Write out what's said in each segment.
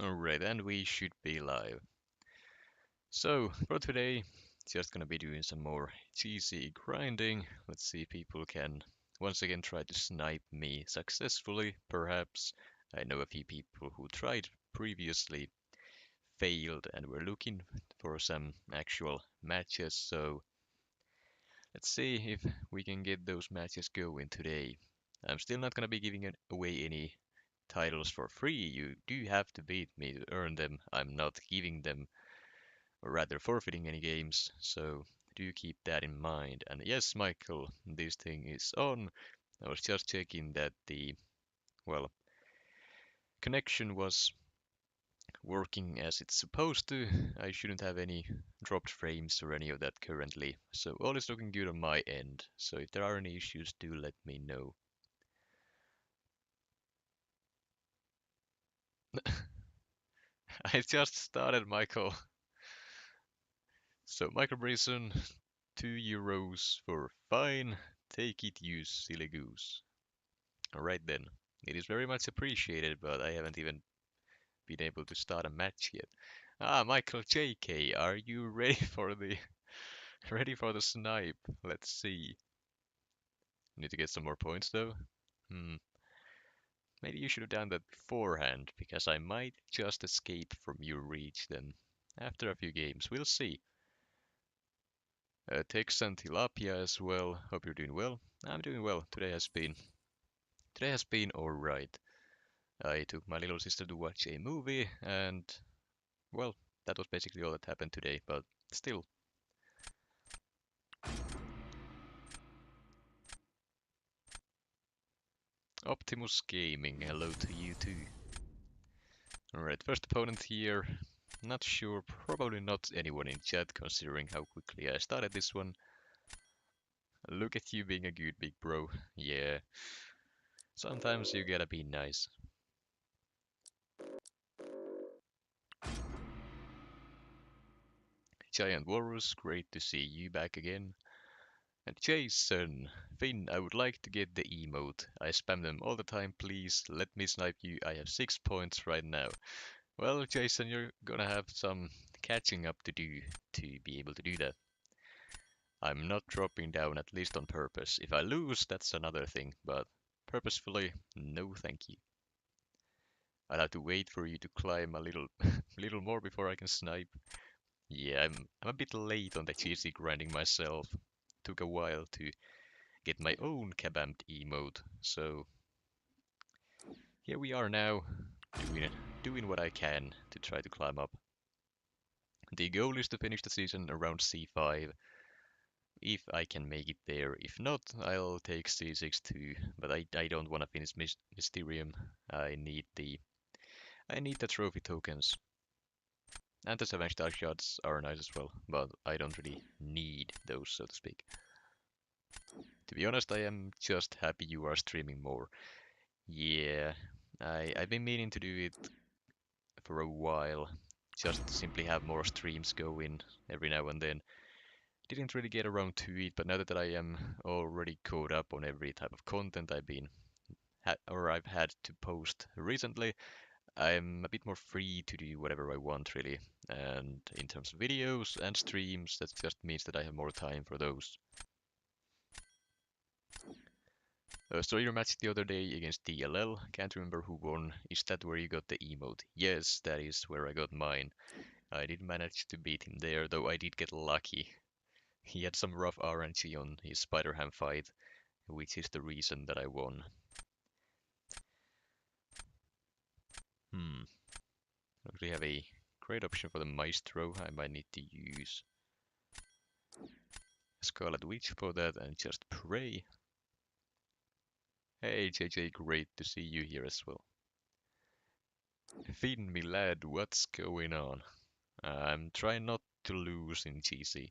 Alright, and we should be live. So, for today, just gonna be doing some more cheesy grinding. Let's see if people can once again try to snipe me successfully, perhaps. I know a few people who tried previously, failed, and were looking for some actual matches, so let's see if we can get those matches going today. I'm still not gonna be giving away any titles for free. You do have to beat me to earn them. I'm not giving them or rather forfeiting any games, so do keep that in mind. And yes, Michael, this thing is on. I was just checking that the, well, connection was working as it's supposed to. I shouldn't have any dropped frames or any of that currently, so all is looking good on my end. So if there are any issues, do let me know. I just started, Michael. So, Michael Brayson, €2 for fine. Take it, you silly goose. Alright then. It is very much appreciated, but I haven't even been able to start a match yet. Ah, Michael JK, are you ready for the ready for the snipe? Let's see. Need to get some more points though. Hmm. Maybe you should have done that beforehand, because I might just escape from your reach then. After a few games, we'll see. Tex and Tilapia as well. Hope you're doing well. I'm doing well. Today has been alright. I took my little sister to watch a movie, and well, that was basically all that happened today, but still. Optimus Gaming, hello to you too. Alright, first opponent here. Not sure, probably not anyone in chat considering how quickly I started this one. Look at you being a good big bro. Yeah, sometimes you gotta be nice. Giant Walrus, great to see you back again. And Jason, Finn, I would like to get the emote. I spam them all the time, please let me snipe you. I have 6 points right now. Well, Jason, you're gonna have some catching up to do to be able to do that. I'm not dropping down, at least on purpose. If I lose, that's another thing, but purposefully, no thank you. I'll have to wait for you to climb a little, little more before I can snipe. Yeah, I'm a bit late on the cheesy grinding myself. Took a while to get my own kabamped emote, so here we are now, doing what I can to try to climb up. The goal is to finish the season around C5, if I can make it there. If not, I'll take C6 too, but I don't want to finish Mysterium. I need the trophy tokens. And the 7-star shots are nice as well, but I don't really need those, so to speak. To be honest, I am just happy you are streaming more. Yeah, I've been meaning to do it for a while. Just simply have more streams going every now and then. Didn't really get around to it, but now that I am already caught up on every type of content I've had to post recently, I'm a bit more free to do whatever I want really. And in terms of videos and streams, that just means that I have more time for those. Saw your match the other day against DLL. Can't remember who won. Is that where you got the emote? Yes, that is where I got mine. I did manage to beat him there, though I did get lucky. He had some rough RNG on his Spider-Ham fight, which is the reason that I won. Don't really have a great option for the Maestro. I might need to use Scarlet Witch for that and just pray. Hey JJ, great to see you here as well. Feed me lad, what's going on? I'm trying not to lose in GC.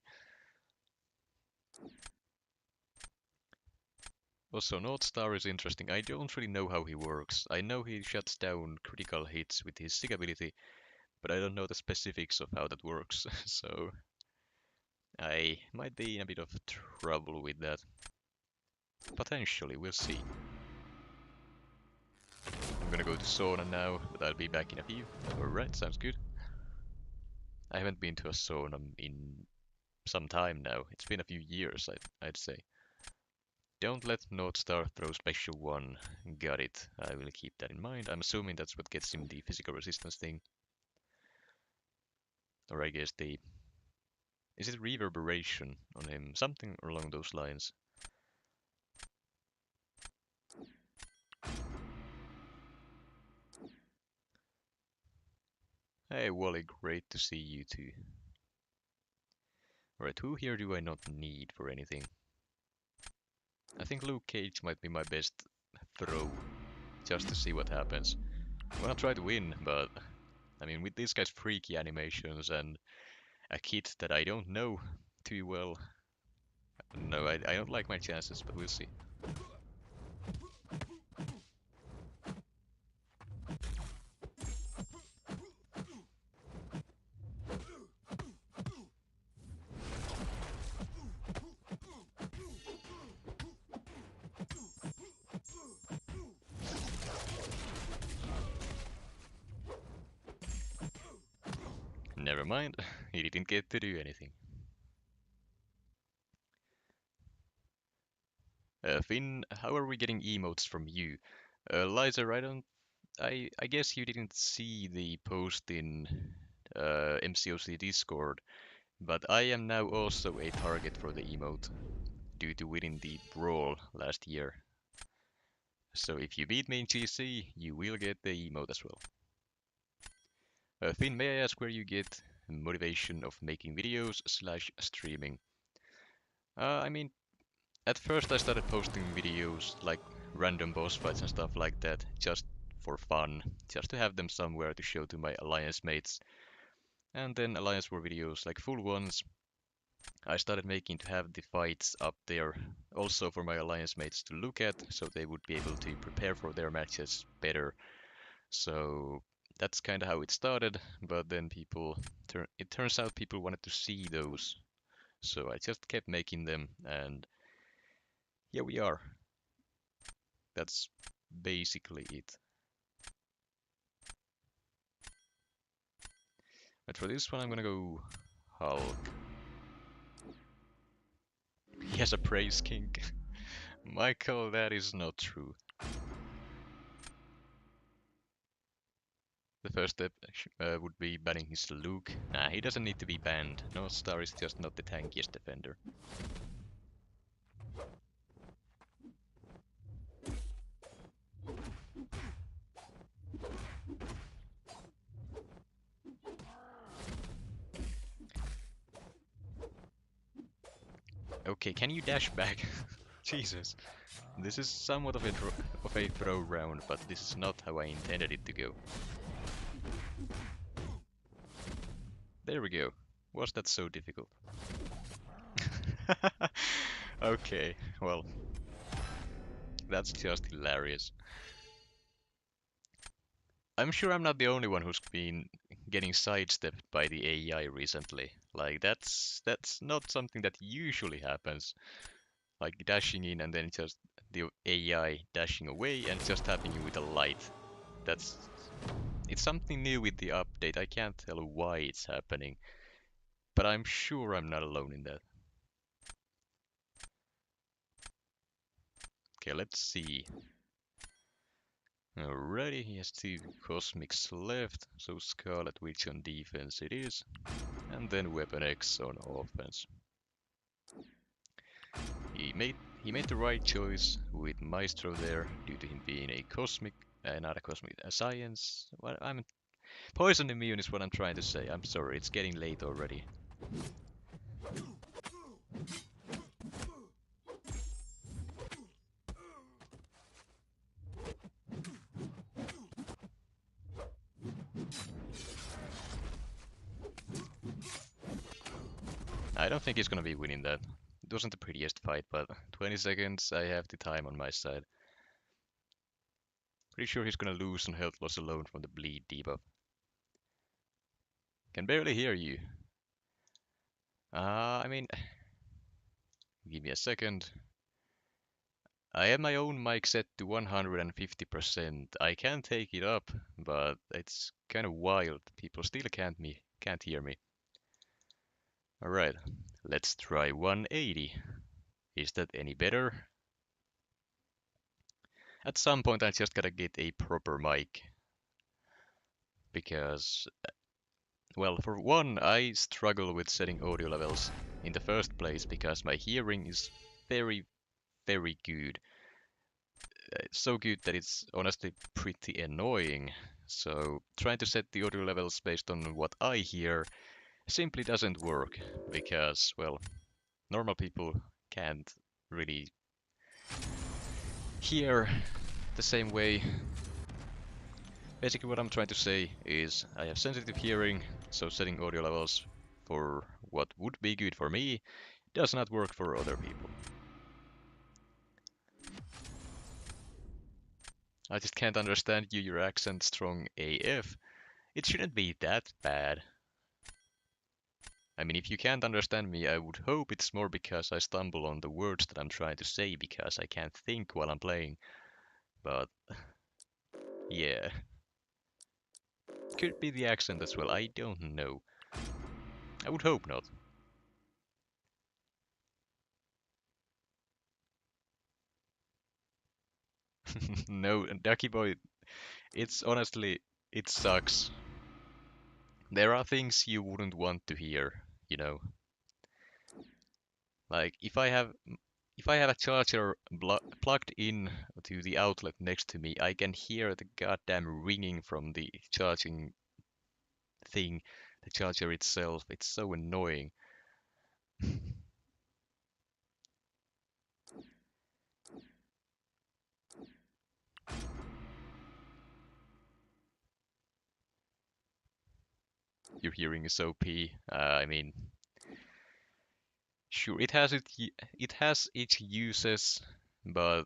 Also, Northstar is interesting. I don't really know how he works. I know he shuts down critical hits with his Sig ability, but I don't know the specifics of how that works, so I might be in a bit of trouble with that. Potentially, we'll see. gonna go to sauna now, but I'll be back in a few. Alright, sounds good. I haven't been to a sauna in some time now. It's been a few years, I'd say. Don't let North Star throw special one. Got it. I will keep that in mind. I'm assuming that's what gets him the physical resistance thing. Or I guess the... Is it reverberation on him? Something along those lines. Hey Wally, great to see you too. Alright, who here do I not need for anything? I think Luke Cage might be my best throw, just to see what happens. I'm gonna try to win, but I mean, with these guys' freaky animations and a kit that I don't know too well, no, I don't like my chances, but we'll see. Never mind, he didn't get to do anything. Finn, how are we getting emotes from you? Liza, I guess you didn't see the post in MCOC Discord, but I am now also a target for the emote due to winning the brawl last year. So if you beat me in GC, you will get the emote as well. Finn, may I ask where you get motivation of making videos slash streaming? I mean, at first I started posting videos like random boss fights and stuff like that, just for fun, just to have them somewhere to show to my alliance mates. And then alliance war videos, like full ones, I started making to have the fights up there also for my alliance mates to look at, so they would be able to prepare for their matches better. So that's kind of how it started, but then it turns out people wanted to see those, so I just kept making them, and here we are. That's basically it. But for this one, I'm gonna go Hulk. He has a praise kink. Michael, that is not true. The first step would be banning his Luke. Nah, he doesn't need to be banned. North Star is just not the tankiest defender. Okay, can you dash back? Jesus. This is somewhat of a throw round, but this is not how I intended it to go. There we go. Was that so difficult? Okay, well, that's just hilarious. I'm sure I'm not the only one who's been getting sidestepped by the AI recently. Like that's not something that usually happens. Like dashing in and then just the AI dashing away and just tapping you with a light. That's it's something new with the update. I can't tell why it's happening, but I'm sure I'm not alone in that. Okay, let's see. Alrighty, he has two Cosmics left, so Scarlet Witch on defense it is, and then Weapon X on offense. He made the right choice with Maestro there, due to him being a Cosmic, not a Cosmic, a Science. Well, I'm Poison immune is what I'm trying to say. I'm sorry, it's getting late already. I don't think he's gonna be winning that. It wasn't the prettiest fight, but 20 seconds, I have the time on my side. Pretty sure he's gonna lose on health loss alone from the bleed debuff. Can barely hear you. I mean, give me a second. I have my own mic set to 150%. I can take it up, but it's kind of wild. People still can't hear me. All right, let's try 180. Is that any better? At some point I just gotta get a proper mic because, well, for one, I struggle with setting audio levels in the first place because my hearing is very, very good. It's so good that it's honestly pretty annoying. So trying to set the audio levels based on what I hear simply doesn't work because, well, normal people can't really hear the same way. Basically what I'm trying to say is I have sensitive hearing, so setting audio levels for what would be good for me does not work for other people. I just can't understand you, your accent strong AF. It shouldn't be that bad. I mean, if you can't understand me, I would hope it's more because I stumble on the words that I'm trying to say because I can't think while I'm playing. But, yeah. Could be the accent as well, I don't know. I would hope not. No, Ducky Boy, it's honestly, it sucks. There are things you wouldn't want to hear, you know. Like if I have a charger plugged in to the outlet next to me, I can hear the goddamn ringing from the charging thing, the charger itself. It's so annoying. Your hearing is OP. I mean, sure, it has its uses, but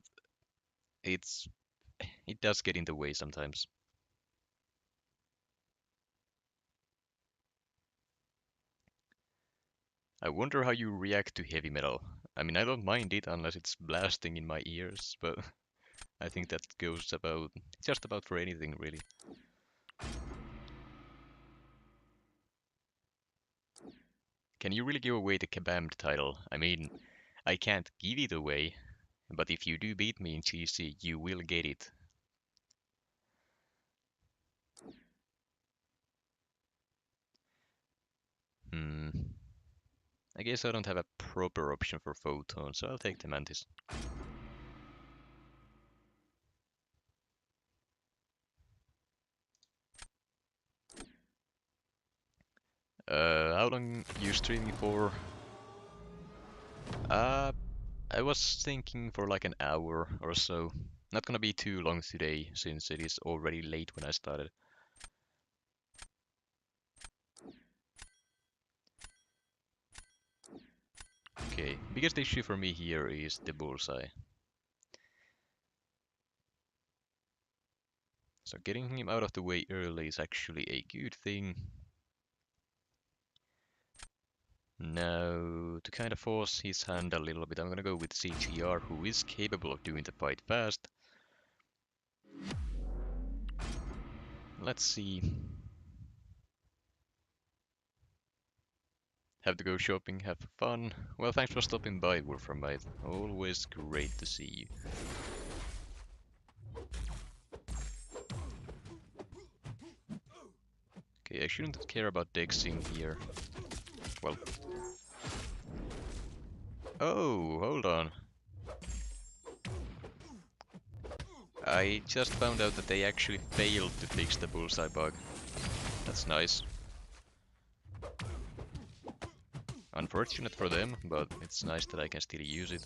it's it does get in the way sometimes. I wonder how you react to heavy metal. I mean, I don't mind it unless it's blasting in my ears, but I think that goes about just about for anything really. Can you really give away the Kabam title? I mean, I can't give it away, but if you do beat me in GC, you will get it. Hmm. I guess I don't have a proper option for Photon, so I'll take the Mantis. How long you streaming for? Uh, I was thinking for like an hour or so. Not gonna be too long today, since it is already late when I started. Okay, biggest issue for me here is the bullseye. So getting him out of the way early is actually a good thing. Now, to kind of force his hand a little bit, I'm gonna go with CGR, who is capable of doing the fight fast. Let's see. Have to go shopping, have fun. Well, thanks for stopping by, Wolframite. Always great to see you. Okay, I shouldn't care about dexing here. Well. Oh, hold on. I just found out that they actually failed to fix the bullseye bug. That's nice. Unfortunate for them, but it's nice that I can still use it.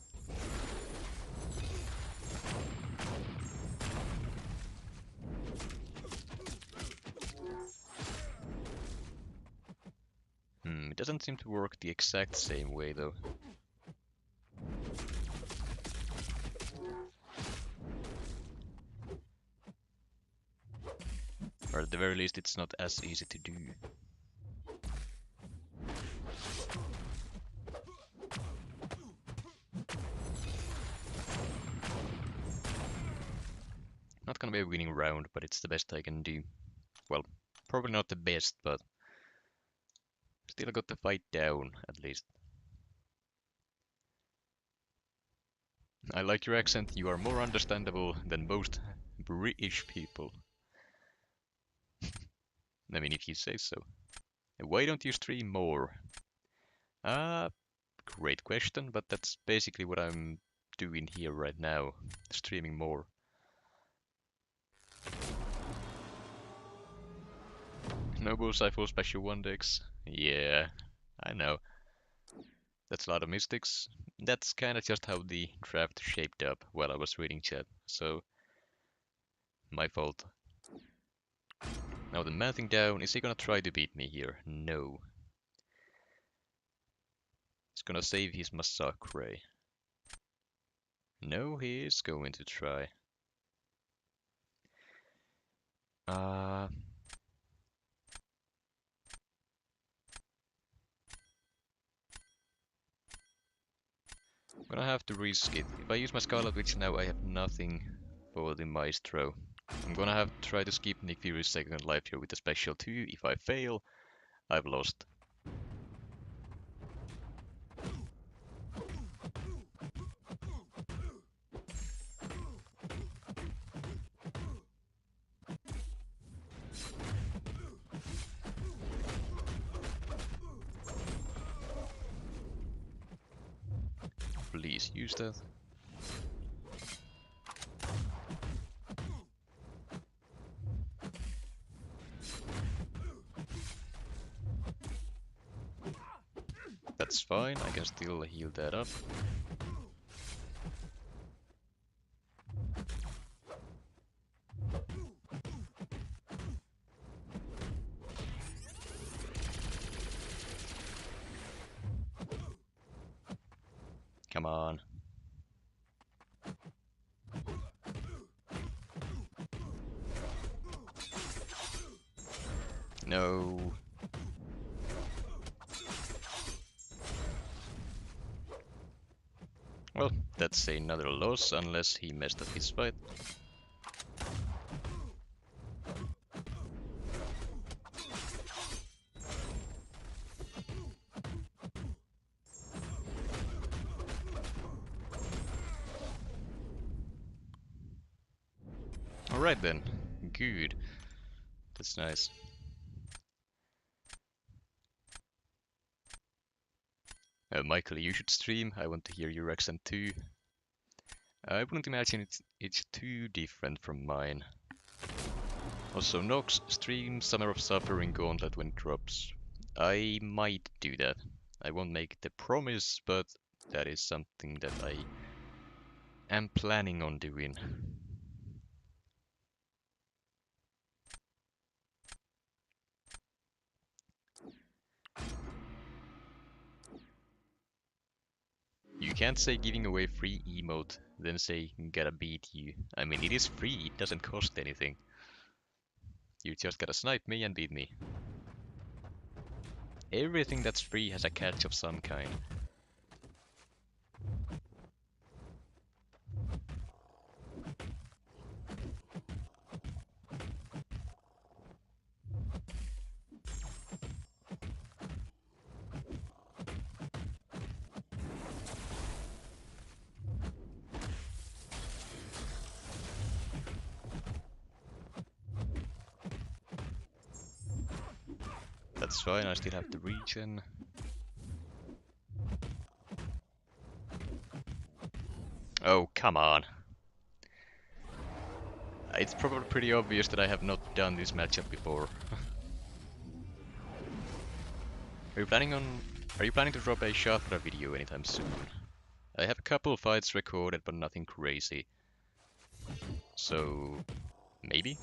It doesn't seem to work the exact same way though. Or at the very least it's not as easy to do. Not gonna be a winning round, but it's the best I can do. Well, probably not the best, but still got the fight down, at least. I like your accent, you are more understandable than most British people. I mean, if you say so. Why don't you stream more? Great question, but that's basically what I'm doing here right now. Streaming more. No bullseye for special one decks. Yeah, I know. That's a lot of mystics. That's kinda just how the draft shaped up while I was reading chat, so my fault. Now the melting down, is he gonna try to beat me here? No. He's gonna save his Massacre. No, he is going to try. Uh, I'm gonna have to risk it. If I use my Scarlet Witch now, I have nothing for the Maestro. I'm gonna have to try to skip Nick Fury's second life here with a special 2. If I fail, I've lost. Please use that. That's fine, I can still heal that up. Come on. No. Well, that's another loss, unless he messed up his fight. Alright then. Good. That's nice. Michael, you should stream. I want to hear your accent too. I wouldn't imagine it's too different from mine. Also, Nox, stream Summer of Suffering Gauntlet when it drops. I might do that. I won't make the promise, but that is something that I am planning on doing. You can't say giving away free emote, then say gotta beat you. I mean, it is free, it doesn't cost anything. You just gotta snipe me and beat me. Everything that's free has a catch of some kind. That's fine, I still have the regen. Oh, come on. It's probably pretty obvious that I have not done this matchup before. Are you planning to drop a Shatra video anytime soon? I have a couple fights recorded, but nothing crazy. So, maybe?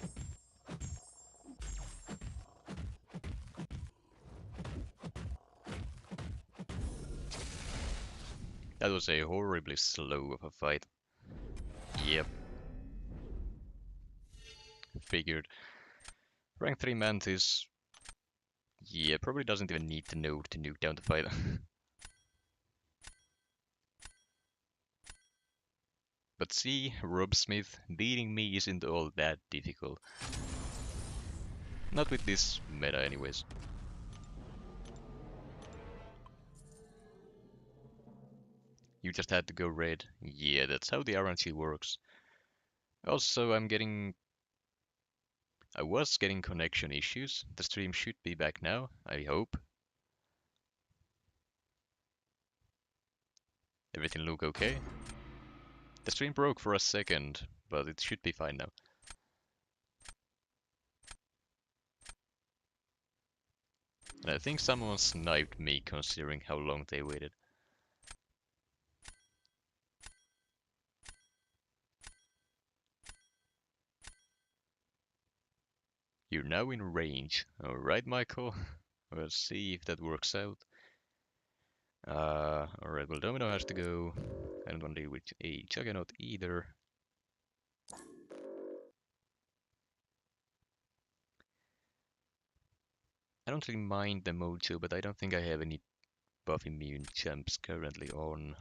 That was a horribly slow of a fight. Yep. Figured. Rank 3 Mantis. Yeah, probably doesn't even need to know to nuke down the fight. But see, Rob Smith, beating me isn't all that difficult. Not with this meta anyways. You just had to go red. Yeah, that's how the RNG works. Also, I was getting connection issues. The stream should be back now, I hope. Everything look okay? The stream broke for a second, but it should be fine now. And I think someone sniped me considering how long they waited. You're now in range. Alright, Michael. We'll see if that works out. Alright, well, Domino has to go. I don't want to deal with a Juggernaut either. I don't really mind the Mojo, but I don't think I have any buff immune champs currently on.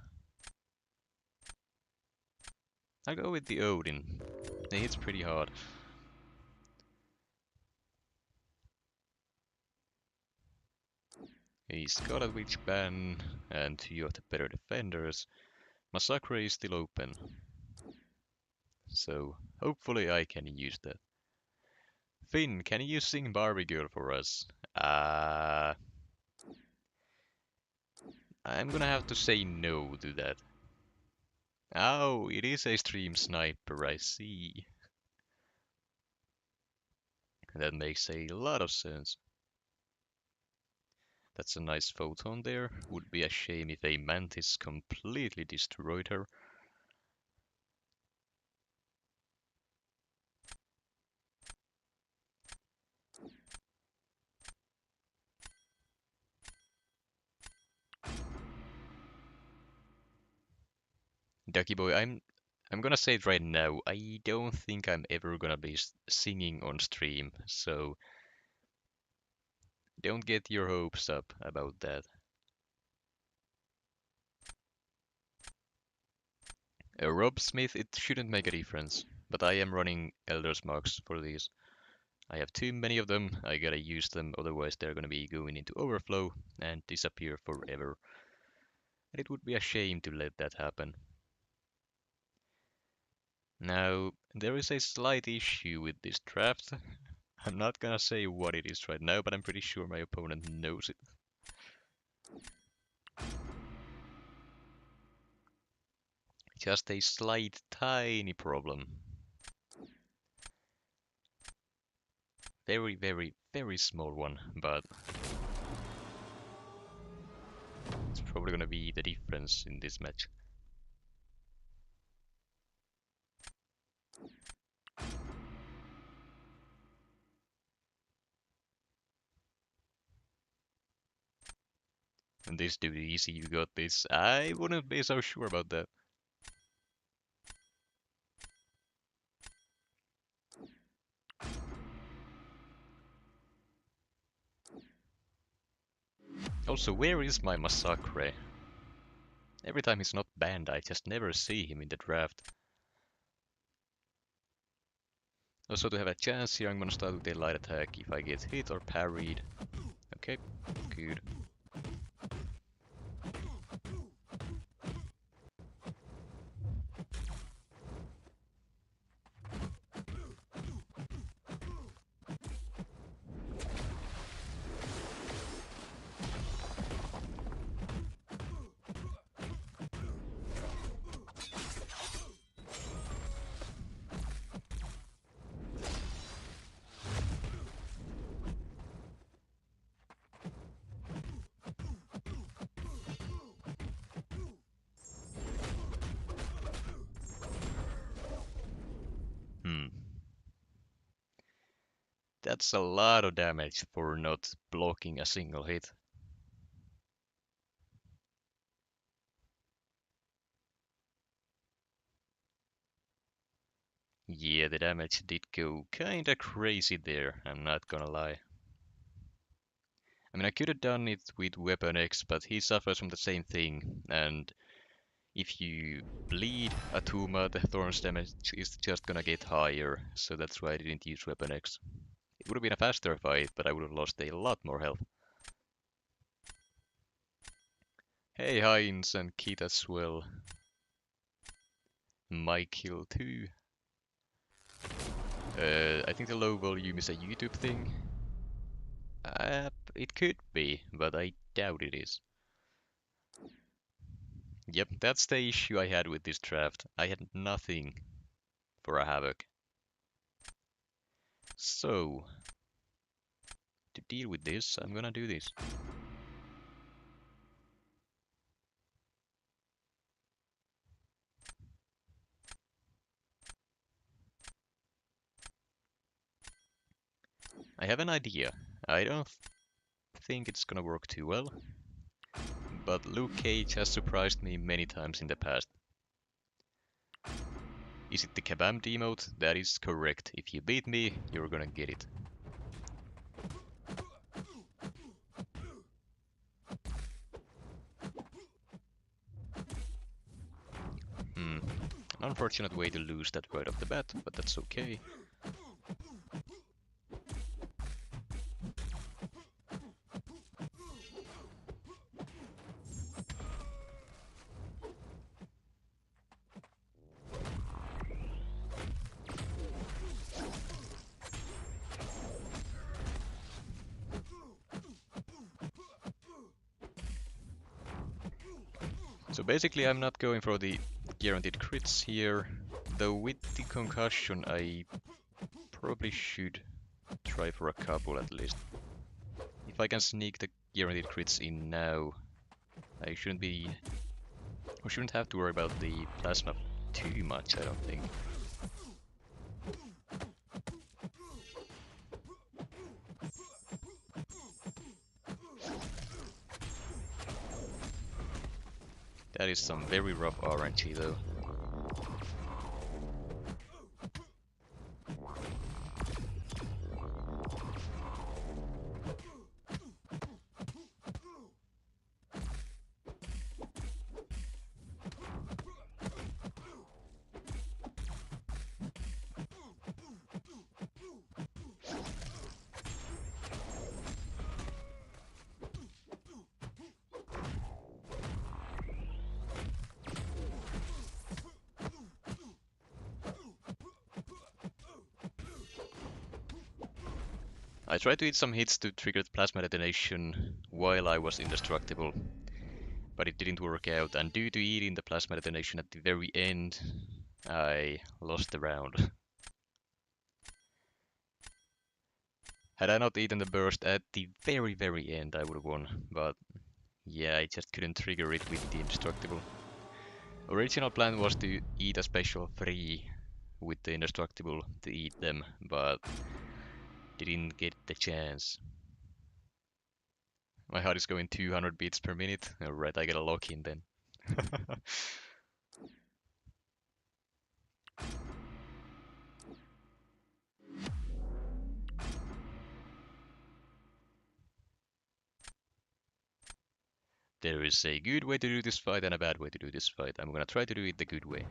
I'll go with the Odin. He hits pretty hard. He's got a Witch Ban and two of the better defenders. Massacre is still open. So hopefully I can use that. Finn, can you sing Barbie Girl for us? I'm gonna have to say no to that. Oh, it is a stream sniper, I see. That makes a lot of sense. That's a nice photon there. Would be a shame if a mantis completely destroyed her. Ducky boy, I'm gonna say it right now. I don't think I'm ever gonna be singing on stream, so don't get your hopes up about that. Rob Smith, it shouldn't make a difference, but I am running Elder's Marks for these. I have too many of them, I gotta use them, otherwise they're gonna be going into overflow and disappear forever. And it would be a shame to let that happen. Now, there is a slight issue with this draft. I'm not gonna say what it is right now, but I'm pretty sure my opponent knows it. Just a slight, tiny problem. Very, very, very small one, but it's probably gonna be the difference in this match. And this dude easy, you got this. I wouldn't be so sure about that. Also, where is my Massacre? Every time he's not banned, I just never see him in the draft. Also, to have a chance here, I'm gonna start with a light attack if I get hit or parried. Okay, good. That's a lot of damage for not blocking a single hit. Yeah, the damage did go kinda crazy there, I'm not gonna lie. I mean, I could have done it with Weapon X, but he suffers from the same thing, and if you bleed a Tuma, the Thorns damage is just gonna get higher, so that's why I didn't use Weapon X. It would have been a faster fight, but I would have lost a lot more health. Hey Heinz and Kit as well. My kill too. I think the low volume is a YouTube thing. It could be, but I doubt it is. Yep, that's the issue I had with this draft. I had nothing for a Havoc. So, to deal with this, I'm gonna do this. I have an idea. I don't think it's gonna work too well, but Luke Cage has surprised me many times in the past. Is it the Kabam emote? That is correct. If you beat me, you're gonna get it. An unfortunate way to lose that right off the bat, but that's okay. So basically I'm not going for the guaranteed crits here, though with the concussion I probably should try for a couple at least. If I can sneak the guaranteed crits in now, I shouldn't have to worry about the plasma too much, I don't think. That is some very rough RNG though. I tried to hit some hits to trigger the plasma detonation while I was indestructible, but it didn't work out, and due to eating the plasma detonation at the very end, I lost the round. Had I not eaten the burst at the very end, I would have won, but yeah, I just couldn't trigger it with the indestructible. Original plan was to eat a special 3 with the indestructible to eat them, but didn't get the chance. My heart is going 200 beats per minute. Alright, I get a lock in then. There is a good way to do this fight and a bad way to do this fight. I'm gonna try to do it the good way.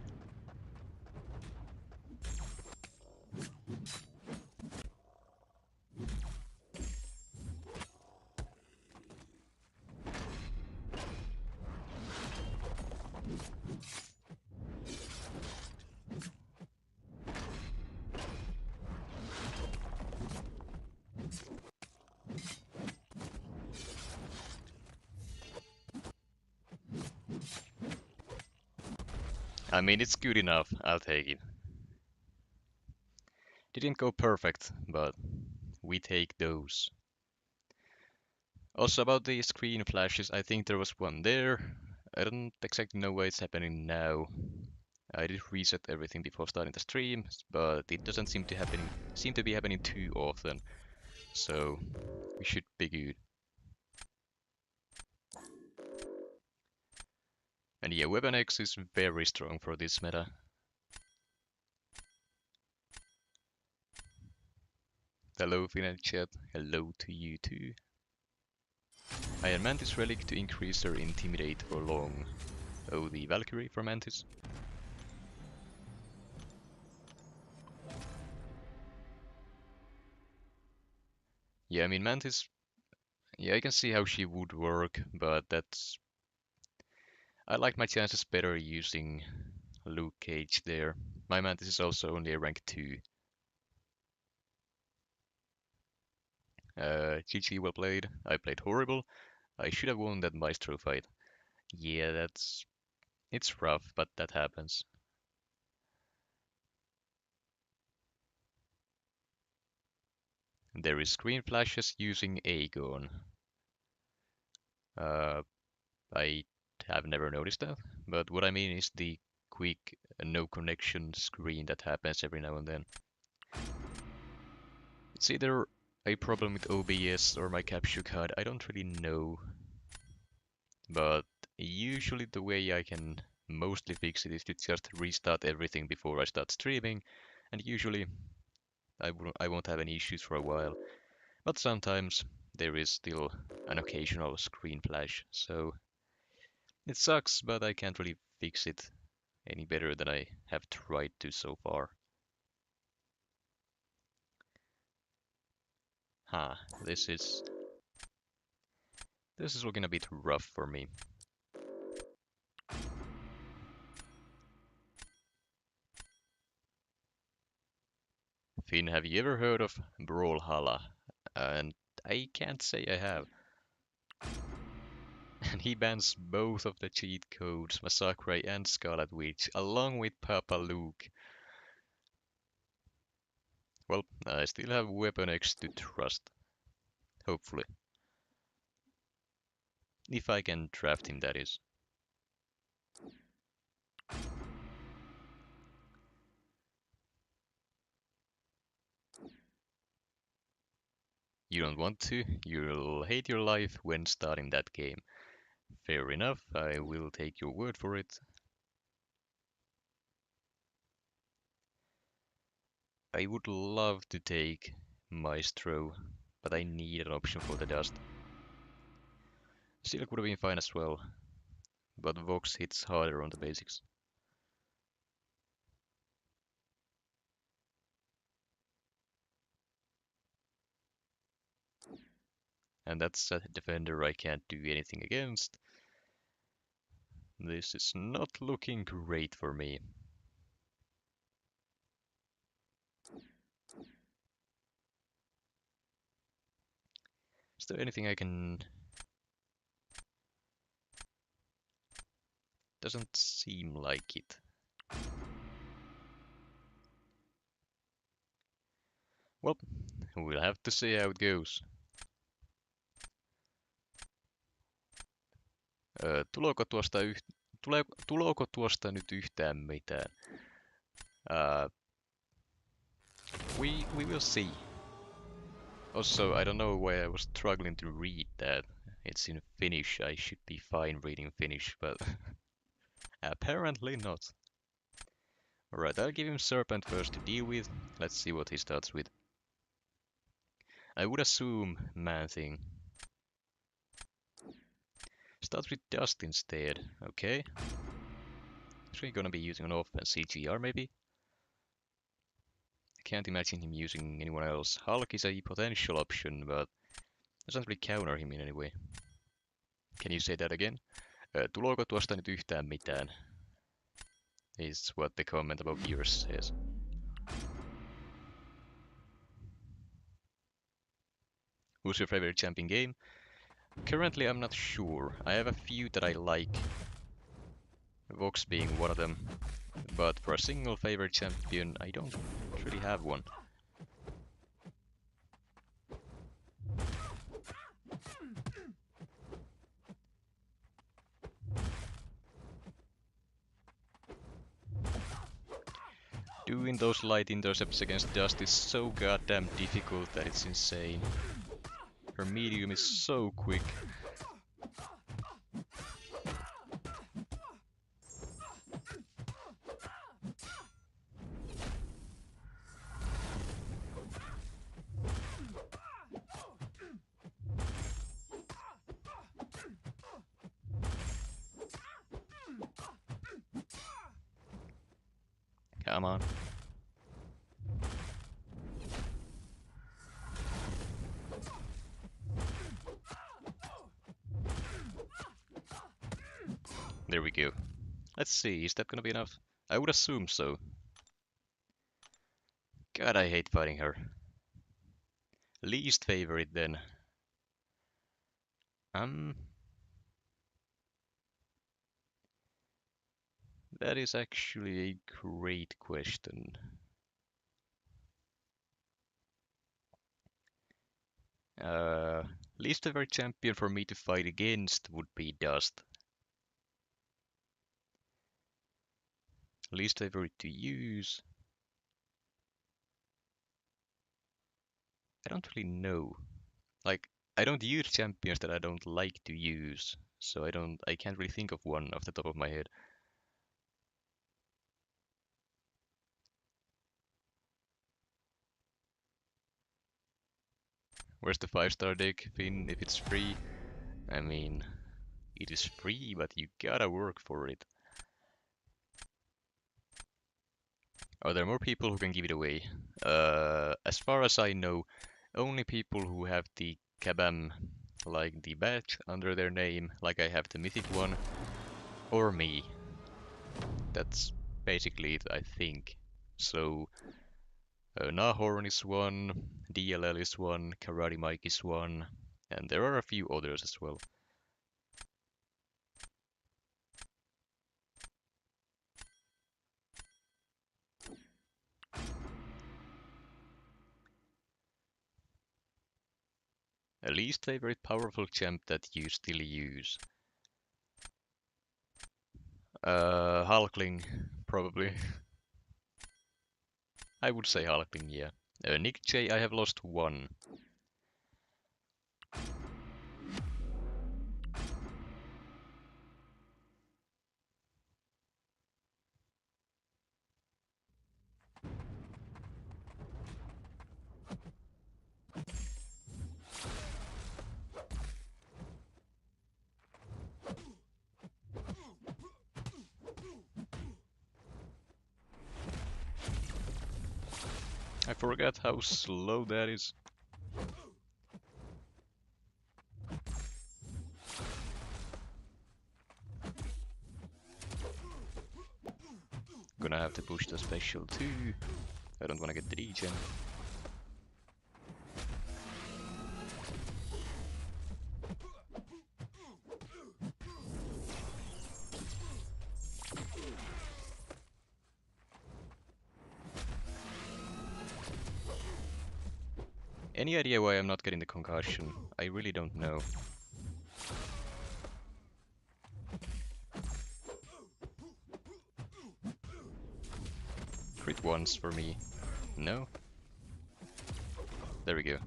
I mean, it's good enough. I'll take it. Didn't go perfect, but we take those. Also about the screen flashes, I think there was one there. I don't exactly know why it's happening now. I did reset everything before starting the stream, but it doesn't seem to be happening too often. So we should be good. And yeah, Weapon X is very strong for this meta. Hello Finland chat, hello to you too. Iron Mantis Relic to increase their Intimidate for long. Oh, the Valkyrie from Mantis. Yeah, I mean Mantis. Yeah, I can see how she would work, but that's. I like my chances better using Luke Cage there. My Mantis is also only a rank 2. GG, well played. I played horrible. I should have won that Maestro fight. Yeah, it's rough, but that happens. There is screen flashes using Aegon. Uh, I have never noticed that, but what I mean is the quick no connection screen that happens every now and then. It's either a problem with OBS or my capture card, I don't really know. But usually the way I can mostly fix it is to just restart everything before I start streaming, and usually I won't have any issues for a while. But sometimes there is still an occasional screen flash, so it sucks, but I can't really fix it any better than I have tried to so far. Huh, this is looking a bit rough for me. Finn, have you ever heard of Brawlhalla? And I can't say I have. And he bans both of the cheat codes, Massacre and Scarlet Witch, along with Papa Luke. Well, I still have Weapon X to trust. Hopefully. If I can draft him, that is. You don't want to, you'll hate your life when starting that game. Fair enough, I will take your word for it. I would love to take Maestro, but I need an option for the dust. Silk would have been fine as well, but Vox hits harder on the basics. And that's a defender I can't do anything against. This is not looking great for me. Is there anything I can... Doesn't seem like it. Well, we'll have to see how it goes. Tuleeko tuosta nyt yhtään mitään? Uh, we will see. Also, I don't know why I was struggling to read that. It's in Finnish. I should be fine reading Finnish, but apparently not. Alright, I'll give him Serpent first to deal with. Let's see what he starts with. I would assume Man-Thing. Starts with Dust instead. Okay. Is he gonna be using an offense? CGR maybe? I can't imagine him using anyone else. Hulk is a potential option, but doesn't really counter him in any way. Can you say that again? Tulooko tuosta nyt yhtään mitään? Is what the comment about yours says. Who's your favorite champion game? Currently I'm not sure. I have a few that I like. Vox being one of them. But for a single favorite champion, I don't really have one. Doing those light intercepts against Dust is so goddamn difficult that it's insane. Her medium is so quick. Come on. There we go. Let's see, is that gonna be enough? I would assume so. God, I hate fighting her. Least favorite then. Um, that is actually a great question. Uh, Least favorite champion for me to fight against would be Dust. Least favorite to use? I don't really know. Like, I don't use champions that I don't like to use, so I can't really think of one off the top of my head. Where's the 5-star deck, Finn, if it's free? I mean, it is free, but you gotta work for it. Are there more people who can give it away? As far as I know, only people who have the Kabam, like the badge under their name, like I have the mythic one, or me. That's basically it, I think. So, Nahorn is one, DLL is one, Karate Mike is one, and there are a few others as well. A least favorite powerful champ that you still use? Hulkling, probably. I would say Hulkling, yeah. Nick J, I have lost one. I forgot how slow that is. Gonna have to push the special too. I don't wanna get the regen. Any idea why I'm not getting the concussion? I really don't know. Crit once for me. No? There we go.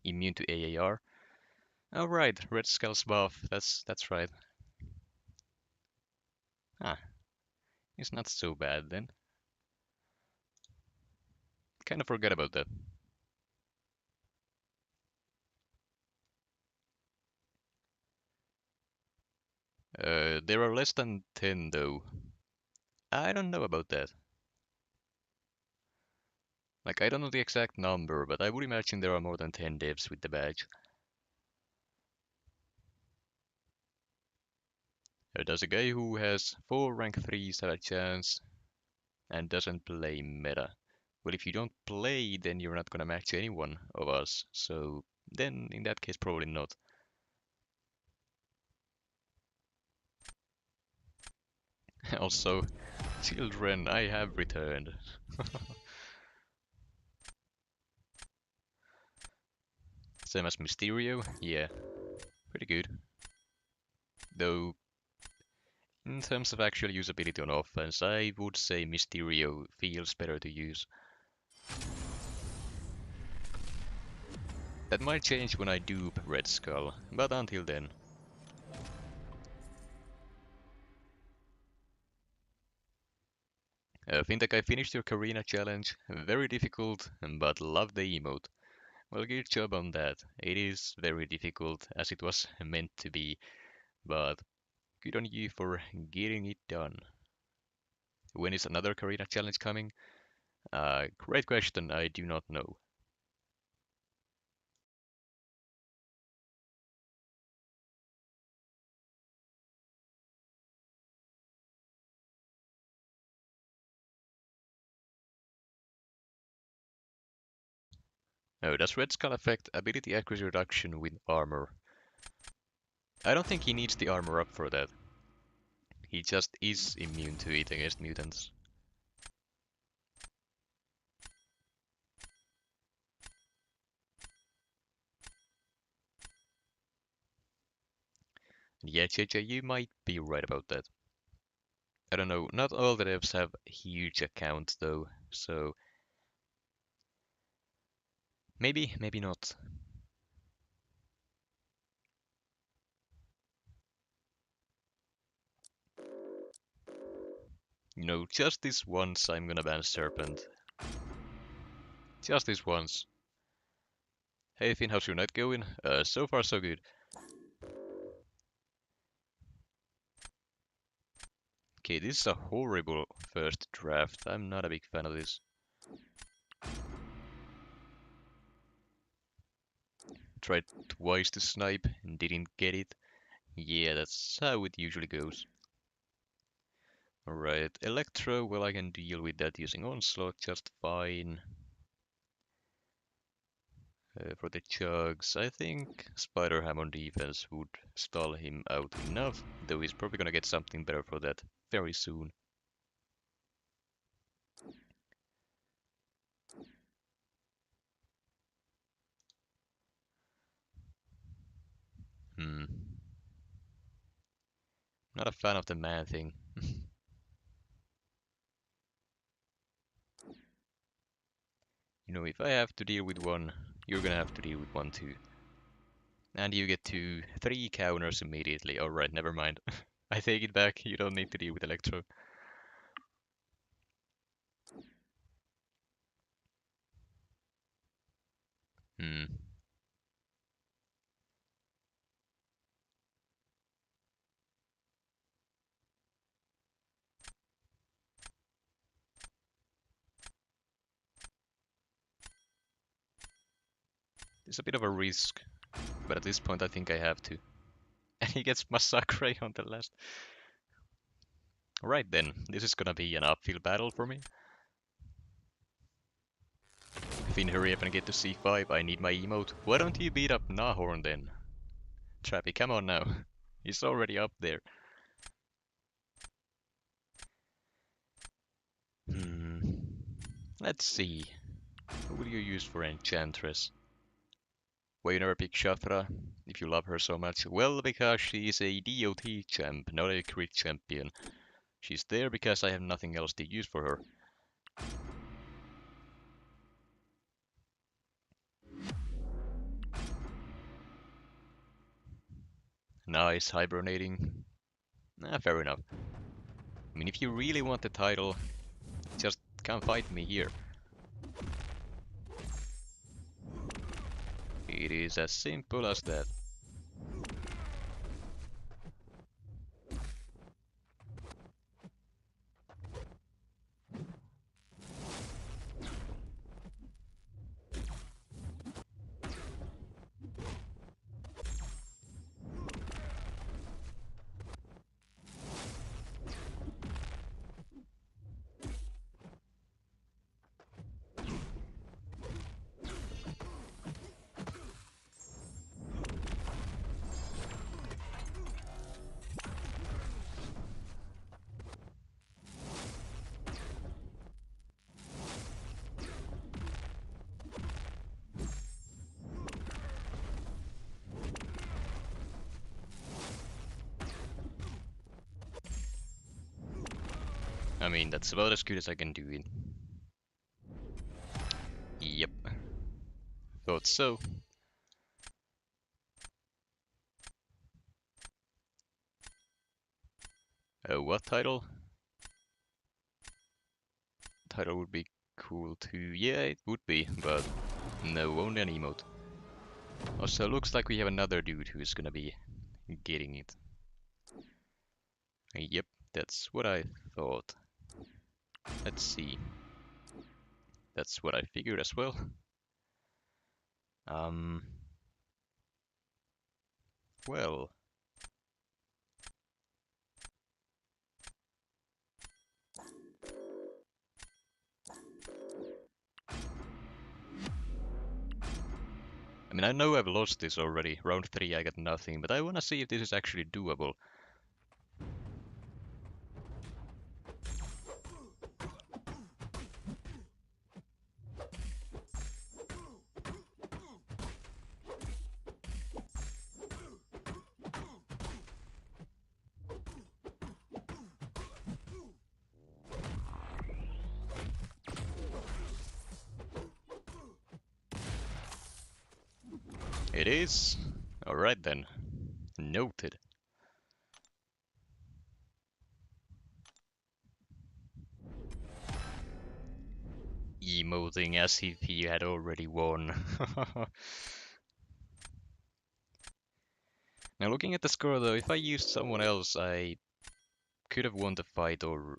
Immune to AAR. Alright, Red Skull's buff. That's right. Ah, it's not so bad then. Kinda forgot about that. There are less than 10 though. I don't know about that. Like, I don't know the exact number, but I would imagine there are more than 10 devs with the badge. Does a guy who has 4 rank 3s have a chance and doesn't play meta? Well, if you don't play, then you're not gonna match anyone of us, so then in that case, probably not. Also, children, I have returned. Same as Mysterio, yeah, pretty good. Though, in terms of actual usability on offense, I would say Mysterio feels better to use. That might change when I dupe Red Skull, but until then. Fintech, I finished your Karina challenge. Very difficult, but love the emote. Well, good job on that. It is very difficult, as it was meant to be, but good on you for getting it done. When is another Karina challenge coming? Great question, I do not know. Oh, does Red Skull affect ability accuracy reduction with armor? I don't think he needs the armor up for that. He just is immune to it against mutants. Yeah, JJ, you might be right about that. I don't know, not all the devs have huge accounts though, so maybe, maybe not. You know, just this once I'm gonna ban Serpent. Just this once. Hey Finn, how's your night going? So far so good. Okay, this is a horrible first draft. I'm not a big fan of this. Tried twice to snipe and didn't get it. Yeah, that's how it usually goes. Alright, Electro, well I can deal with that using Onslaught just fine. For the chugs, I think Spider Ham on defense would stall him out enough, though he's probably gonna get something better for that very soon. Hmm. Not a fan of the man thing. You know, if I have to deal with one, you're gonna have to deal with one too. And you get 3 counters immediately. Alright, never mind. I take it back, you don't need to deal with Electro. Hmm. It's a bit of a risk, but at this point I think I have to. And he gets Massacre on the last. Right then, this is gonna be an upfield battle for me. Finn, hurry up and get to C5, I need my emote. Why don't you beat up Nahorn then? Trappy, come on now. He's already up there. Hmm. Let's see. Who will you use for Enchantress? Why you never pick Shafra if you love her so much? Well, because she is a DOT champ, not a crit champion. She's there because I have nothing else to use for her. Nice, hibernating. Fair enough. I mean, if you really want the title, just come fight me here. It is as simple as that. I mean, that's about as good as I can do it. Yep. Thought so. What title? Title would be cool too. Yeah, it would be, but no, only an emote. Also, looks like we have another dude who's gonna be getting it. Yep, that's what I thought. Let's see. That's what I figured as well. Um, well, I mean, I know I've lost this already. Round 3 I got nothing, but I wanna see if this is actually doable. It is. Alright then. Noted. Emoting as if he had already won. Now looking at the score though, if I used someone else, I could have won the fight or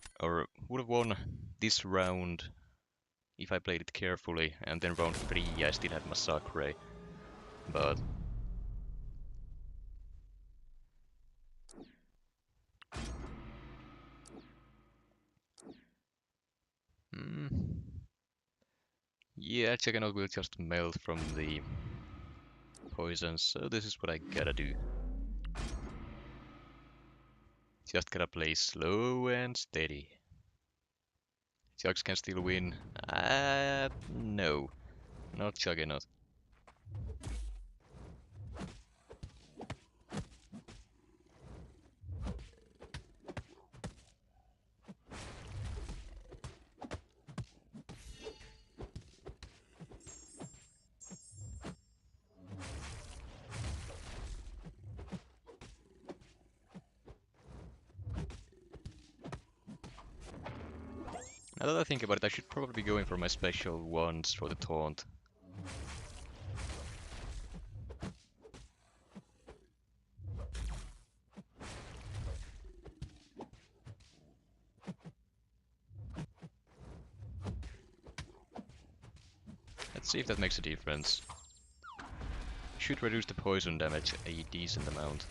would have won this round if I played it carefully, and then round 3 I still had Massacre. But mm, yeah, Juggernaut will just melt from the poison, so this is what I gotta do. Just gotta play slow and steady. Jugs can still win. No, not Juggernaut. Now that I think about it, I should probably be going for my special ones for the taunt. Let's see if that makes a difference. Should reduce the poison damage a decent amount.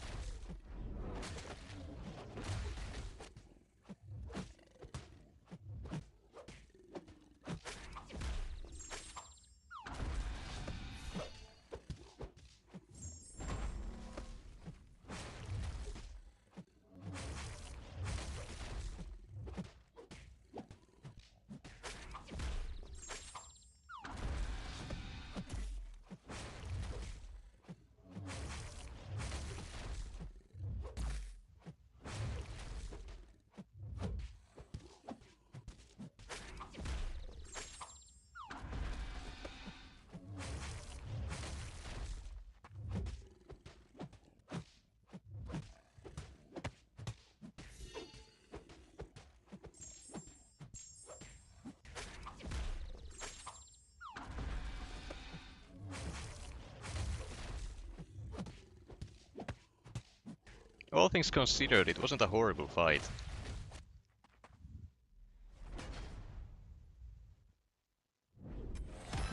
All things considered, it wasn't a horrible fight.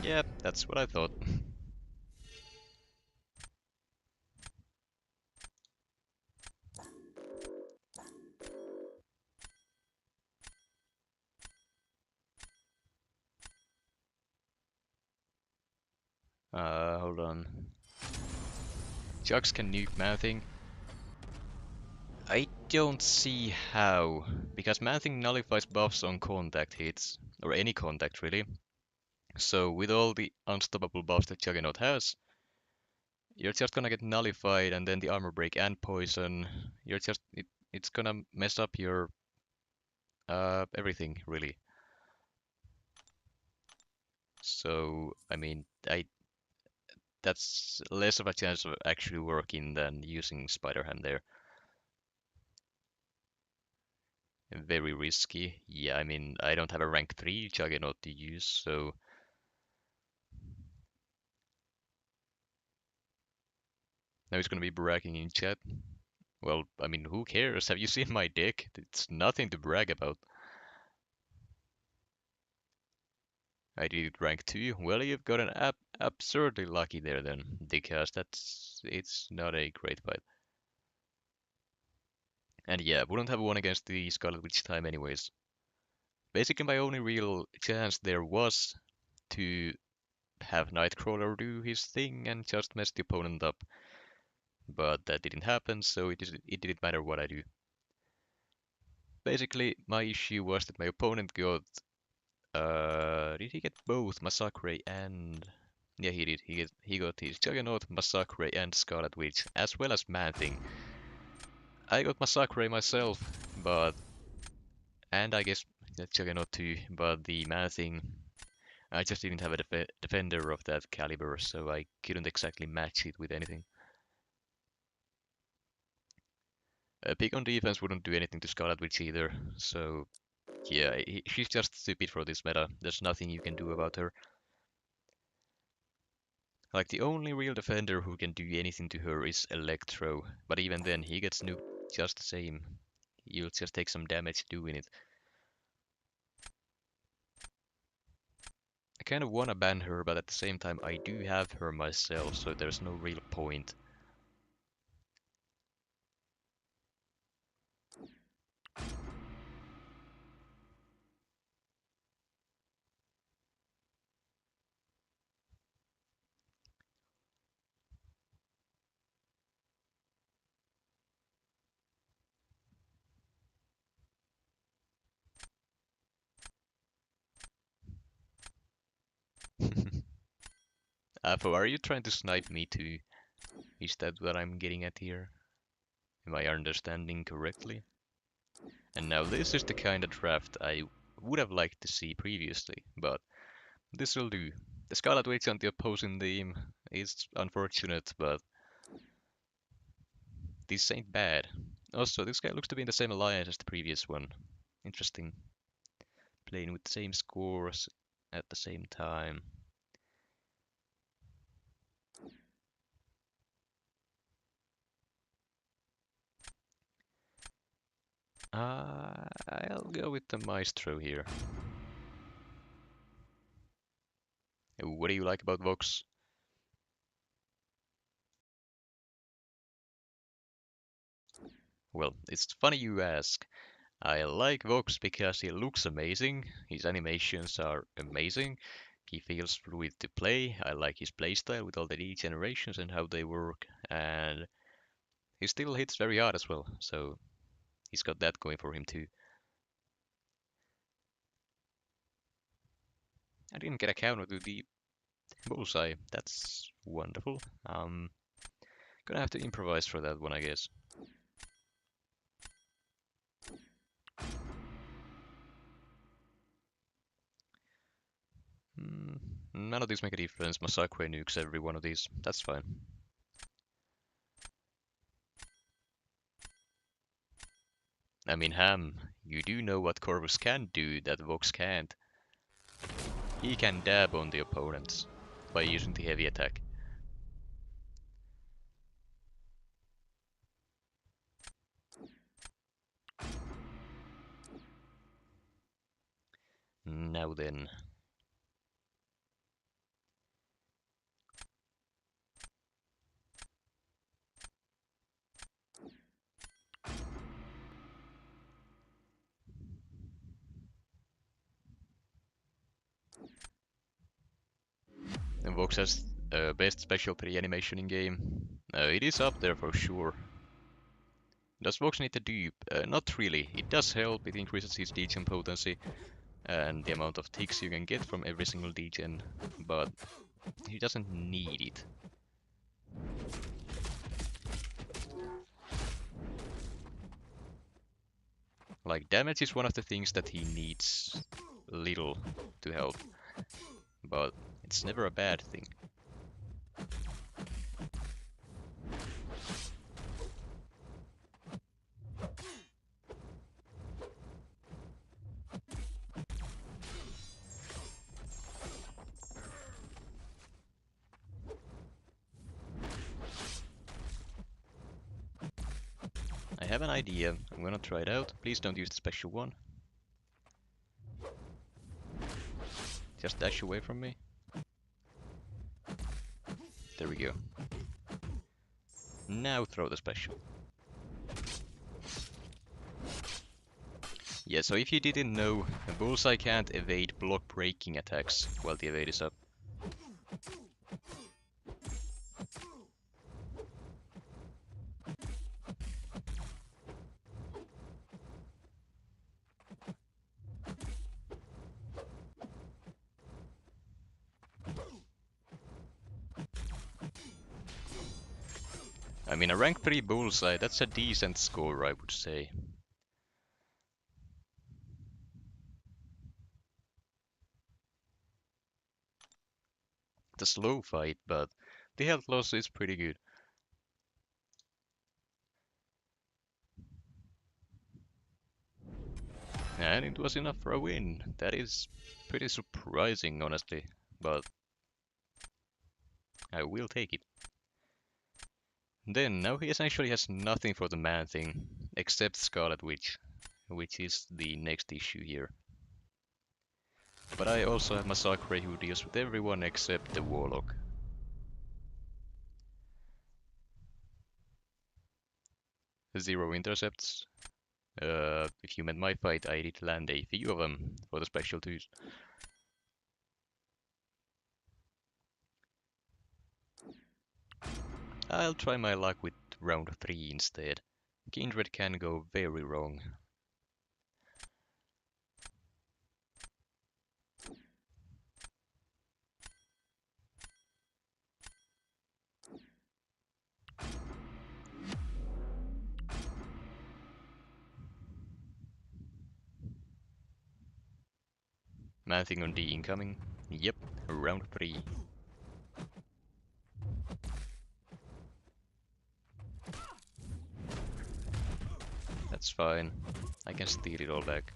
Yeah, that's what I thought. Hold on. Jugs can nuke Man-Thing. I don't see how, because Man-Thing nullifies buffs on contact hits, or any contact really. So with all the unstoppable buffs that Juggernaut has, you're just gonna get nullified and then the armor break and poison. It's gonna mess up your everything really. So I mean that's less of a chance of actually working than using Spider Ham there. Very risky. Yeah, I mean I don't have a rank 3 Juggernaut to use, so now he's gonna be bragging in chat. Well, I mean, who cares? Have you seen my deck? It's nothing to brag about. I did rank 2. Well, you've got an absurdly lucky there then, because it's not a great fight. And yeah, wouldn't have won against the Scarlet Witch time anyways. Basically, my only real chance there was to have Nightcrawler do his thing and just mess the opponent up. But that didn't happen, so it didn't matter what I do. Basically, my issue was that my opponent got... did he get both Massacre and... Yeah, he did. He got his Juggernaut, Massacre, and Scarlet Witch, as well as Man-Thing. I got Massacre myself, but... And I guess that Juggernaut too, but the Man-Thing... I just didn't have a defender of that caliber, so I couldn't exactly match it with anything. Pick on defense wouldn't do anything to Scarlet Witch either, so... Yeah, she's just stupid for this meta. There's nothing you can do about her. Like, the only real defender who can do anything to her is Electro, but even then, he gets nuked just the same. You'll just take some damage doing it. I kind of wanna ban her, but at the same time, I do have her myself, so there's no real point. Afo, are you trying to snipe me too? Is that what I'm getting at here? Am I understanding correctly? And now this is the kind of draft I would have liked to see previously, but this'll do. The Scarlet Witch on the opposing team is unfortunate, but this ain't bad. Also, this guy looks to be in the same alliance as the previous one. Interesting. Playing with the same scores at the same time. I'll go with the Maestro here. What do you like about Vox? Well, it's funny you ask. I like Vox because he looks amazing, his animations are amazing, he feels fluid to play, I like his playstyle with all the degenerations and how they work, and he still hits very hard as well, so he's got that going for him too. I didn't get a counter to the bullseye, that's wonderful. Gonna have to improvise for that one, I guess. None of these make a difference. Massacre nukes every one of these. That's fine. I mean, Ham, you do know what Corvus can do that Vox can't. He can dab on the opponents by using the heavy attack. Now then. And Vox has best special 3 animation in game. It is up there for sure. Does Vox need to dupe? Not really. It does help, it increases his degen potency and the amount of ticks you can get from every single degen, but he doesn't need it. Like, damage is one of the things that he needs little to help, but it's never a bad thing. I have an idea. I'm gonna try it out. Please don't use the special one. Just dash away from me. There we go. Now throw the special. Yeah, so if you didn't know, a bullseye can't evade block breaking attacks while the evade is up. I mean, a rank 3 bullseye, that's a decent score, I would say. It's a slow fight, but the health loss is pretty good. And it was enough for a win. That is pretty surprising, honestly, but I will take it. Then, now he essentially has nothing for the man thing, except Scarlet Witch, which is the next issue here. But I also have Massacre who deals with everyone except the Warlock. Zero intercepts. If you meant my fight, I did land a few of them for the special twos. I'll try my luck with round 3 instead. Kindred can go very wrong. Man-Thing on D incoming. Yep, round 3. That's fine. I can steal it all back.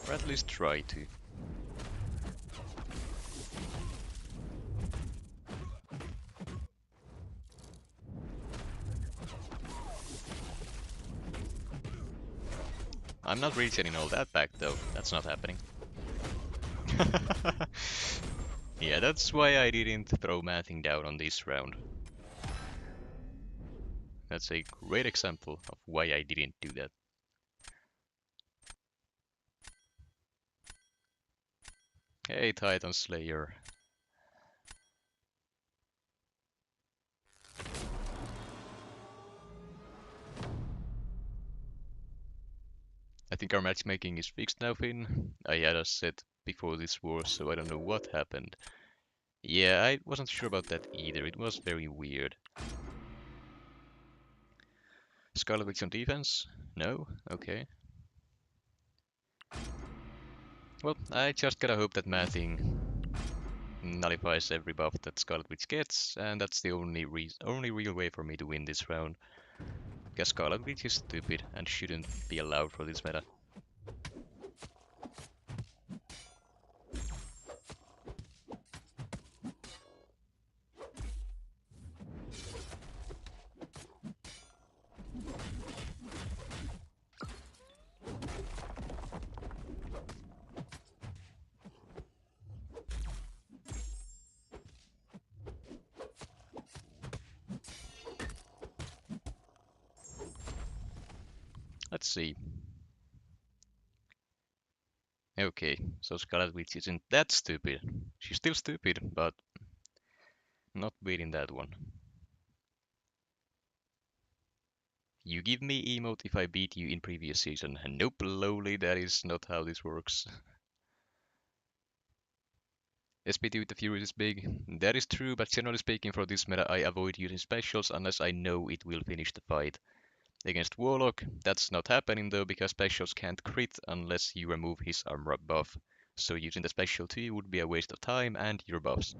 Or at least try to. I'm not resetting all that back though. That's not happening. Yeah, that's why I didn't throw Man-Thing down on this round. That's a great example of why I didn't do that. Hey, Titan Slayer. I think our matchmaking is fixed now, Finn. I had a set before this war, so I don't know what happened. Yeah, I wasn't sure about that either. It was very weird. Scarlet Witch on defense? No? Okay. Well, I just gotta hope that Man-Thing nullifies every buff that Scarlet Witch gets, and that's the only real way for me to win this round. Because Scarlet Witch is stupid and shouldn't be allowed for this meta. Let's see. Okay, so Scarlet Witch isn't that stupid. She's still stupid, but not beating that one. You give me emote if I beat you in previous season. Nope, lowly, that is not how this works. SPT with the Furies is big. That is true, but generally speaking for this meta I avoid using specials unless I know it will finish the fight. Against Warlock, that's not happening though because specials can't crit unless you remove his armor buff. So using the special too would be a waste of time and your buffs.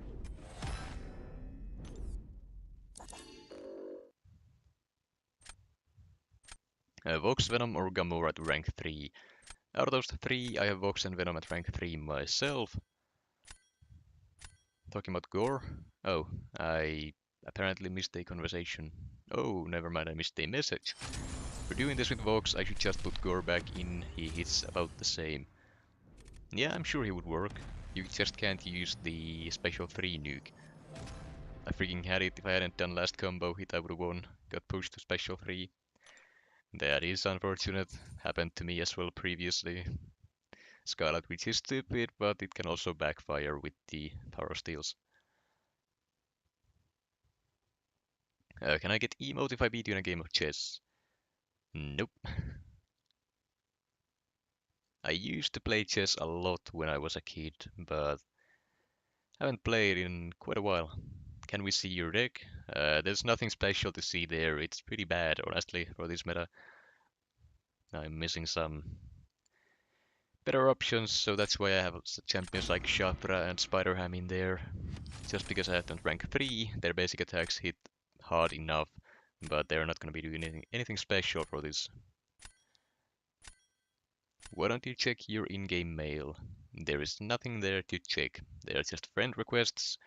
Vox, Venom, or Gamora to rank 3. Out of those 3, I have Vox and Venom at rank 3 myself. Talking about Gore? Oh, I apparently missed a conversation. Oh, never mind, I missed a message. For doing this with Vox, I should just put Gore back in, he hits about the same. Yeah, I'm sure he would work. You just can't use the special 3 nuke. I freaking had it. If I hadn't done last combo hit, I would have won. Got pushed to special 3. That is unfortunate. Happened to me as well previously. Scarlet Witch is stupid, but it can also backfire with the power steals. Can I get emote if I beat you in a game of chess? Nope. I used to play chess a lot when I was a kid, but haven't played in quite a while. Can we see your deck? There's nothing special to see there. It's pretty bad, honestly, for this meta. I'm missing some better options, so that's why I have champions like Shatra and Spider-Ham in there. Just because I have them rank 3, their basic attacks hit hard enough, but they're not going to be doing anything special for this. Why don't you check your in-game mail? There is nothing there to check. They are just friend requests,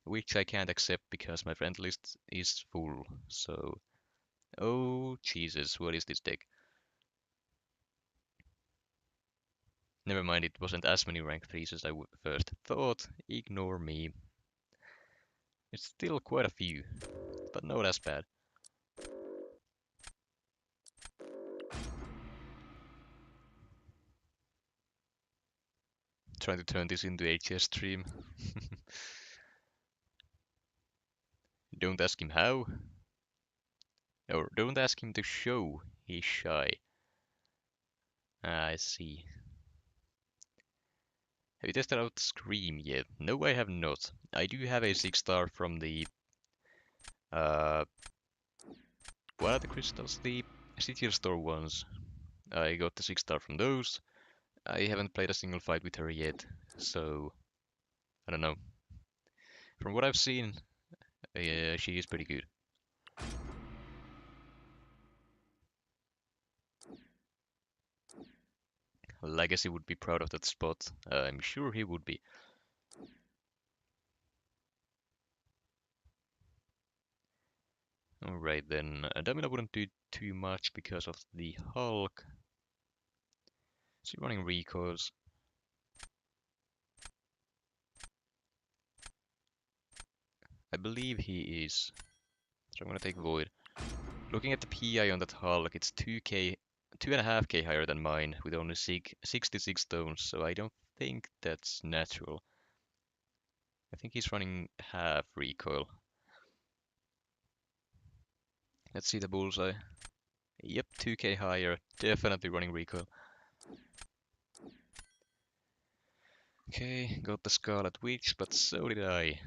which I can't accept because my friend list is full. So, oh Jesus, what is this deck? Never mind, it wasn't as many rank 3s as I first thought. Ignore me. It's still quite a few, but not as bad. Trying to turn this into a chess stream. Don't ask him how. Or don't ask him to show. He's shy. I see. Have you tested out Scream yet? No, I have not. I do have a 6-star from the what are the crystals? The City Store ones. I got the 6-star from those. I haven't played a single fight with her yet, so I don't know. From what I've seen, she is pretty good. Legacy would be proud of that spot. I'm sure he would be. Alright then, Damina wouldn't do too much because of the Hulk. Is he running recoils? I believe he is. So I'm gonna take Void. Looking at the PI on that Hulk, it's 2k, 2.5k higher than mine with only 66 stones, so I don't think that's natural. I think he's running half recoil. Let's see the bullseye. Yep, 2k higher, definitely running recoil. Okay, got the Scarlet Witch, but so did I.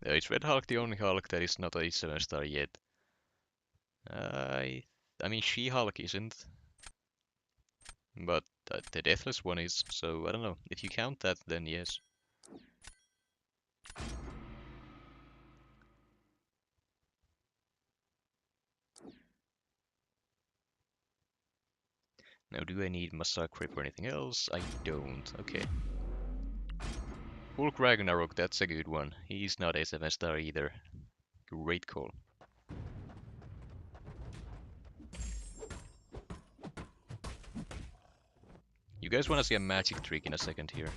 Is Red Hulk the only Hulk that is not a 7-star yet? I mean, She-Hulk isn't, but the Deathless one is, so I don't know. If you count that, then yes. Now, do I need Massacre for anything else? I don't. Okay. Hulk Ragnarok, that's a good one. He's not a 7-star either. Great call. You guys want to see a magic trick in a second here.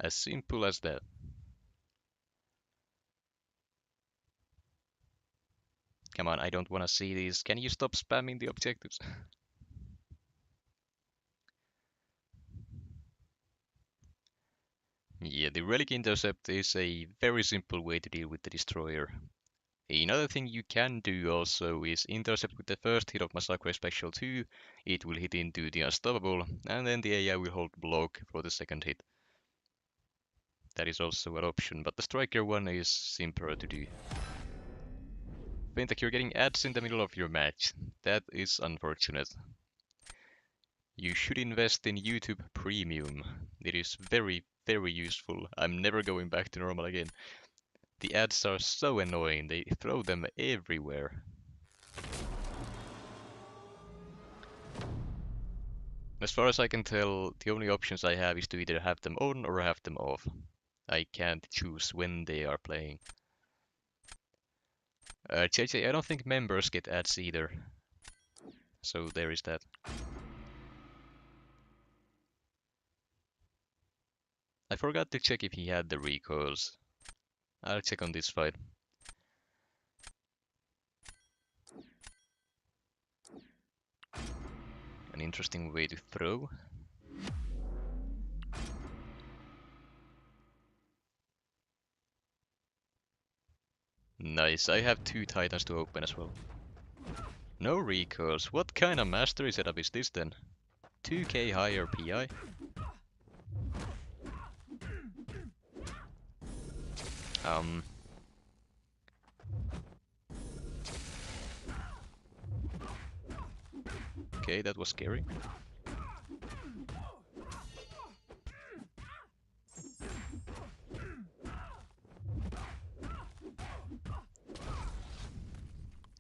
As simple as that. Come on, I don't want to see these. Can you stop spamming the objectives? Yeah, the Relic Intercept is a very simple way to deal with the Destroyer. Another thing you can do also is intercept with the first hit of Massacre Special 2, it will hit into the Unstoppable, and then the AI will hold block for the second hit. That is also an option, but the Striker one is simpler to do. Fintech, you're getting ads in the middle of your match. That is unfortunate. You should invest in YouTube Premium. It is very, very useful. I'm never going back to normal again. The ads are so annoying, they throw them everywhere. As far as I can tell, the only options I have is to either have them on or have them off. I can't choose when they are playing. JJ, I don't think members get ads either. So there is that. I forgot to check if he had the recoils. I'll check on this fight. An interesting way to throw. Nice, I have 2 titans to open as well. No recoils. What kind of mastery setup is this then? 2k higher PI? Okay, that was scary.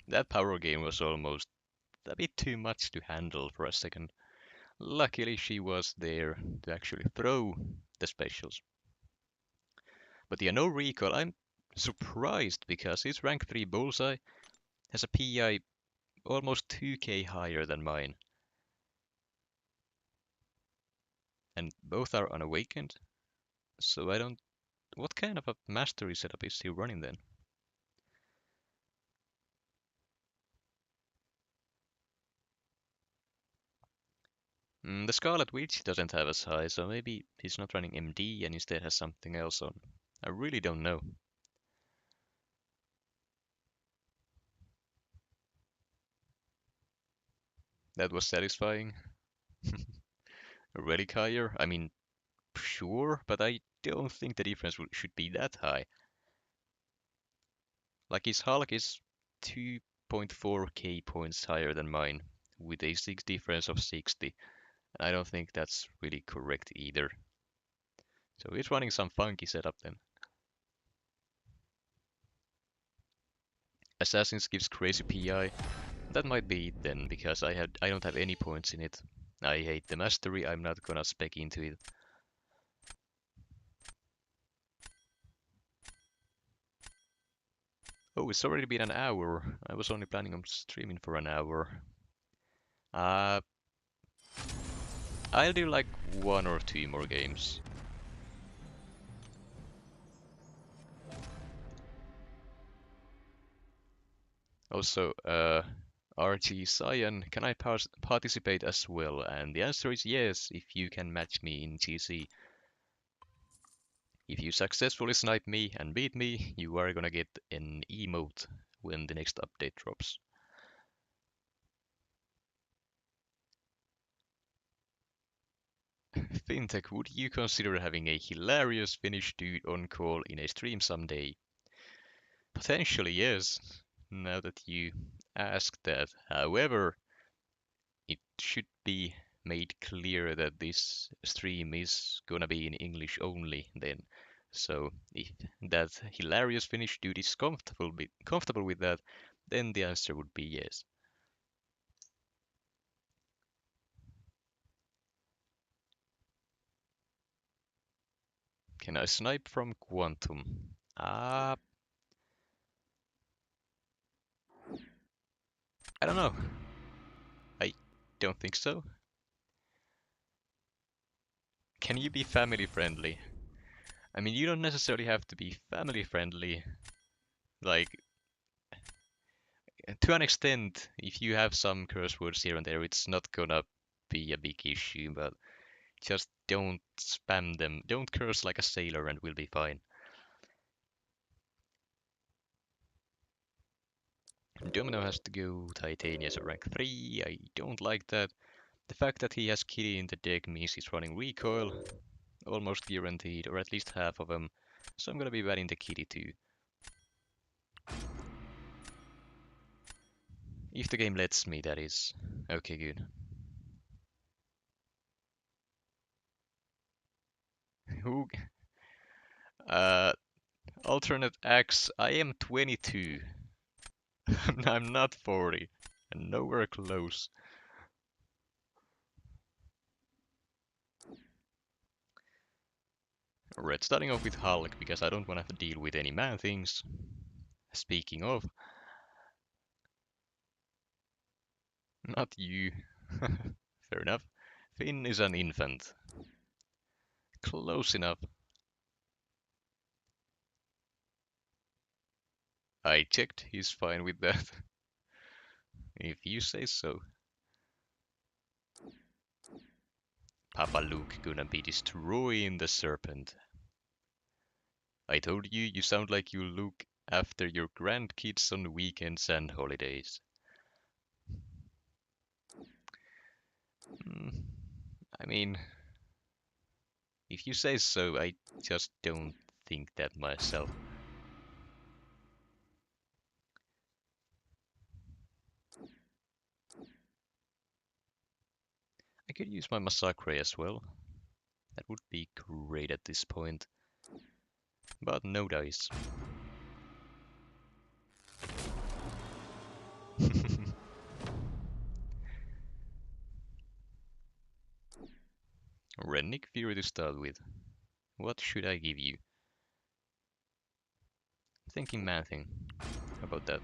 That power gain was almost a bit too much to handle for a second. Luckily she was there to actually throw the specials. But yeah, no recoil. I'm surprised because his rank 3 bullseye has a PI almost 2k higher than mine. And both are unawakened. So I don't... What kind of a mastery setup is he running then? The Scarlet Witch doesn't have as high, so maybe he's not running MD and instead has something else on. I really don't know. That was satisfying. A relic higher? I mean, sure, but I don't think the difference should be that high. Like his Hulk is 2.4k points higher than mine, with a 6 difference of 60. And I don't think that's really correct either. So he's running some funky setup then. Assassins gives crazy PI. That might be it then, because I don't have any points in it. I hate the mastery, I'm not gonna spec into it. Oh, it's already been an hour. I was only planning on streaming for an hour. Uh, I'll do like 1 or 2 more games. Also, RG Cyan, can I participate as well? And the answer is yes, if you can match me in GC. If you successfully snipe me and beat me, you are gonna get an emote when the next update drops. Fintech, would you consider having a hilarious Finnish dude on call in a stream someday? Potentially, yes, now that you ask that. However, it should be made clear that this stream is gonna be in English only then. So if that hilarious Finnish dude is comfortable with that, then the answer would be yes. Can I snipe from Quantum? I don't know. I don't think so. Can you be family friendly? I mean, you don't necessarily have to be family friendly. Like, to an extent, if you have some curse words here and there, it's not gonna be a big issue, but just don't spam them. Don't curse like a sailor and we'll be fine. Domino has to go Titania's rank 3. I don't like that. The fact that he has Kitty in the deck means he's running recoil, almost guaranteed, or at least half of them. So I'm gonna be batting the Kitty too. If the game lets me, that is. Okay, good. Who? Uh, alternate X. I am 22. I'm not 40. And nowhere close. Red starting off with Hulk because I don't want to have to deal with any man things. Speaking of, not you. Fair enough. Finn is an infant. Close enough. I checked, he's fine with that. If you say so. Papa Luke gonna be destroying the serpent. I told you, you sound like you look after your grandkids on weekends and holidays. Hmm, I mean, if you say so, I just don't think that myself. I could use my Massacre as well. That would be great at this point. But no dice. Rennick Fury to start with. What should I give you? Thinking man thing. How about that?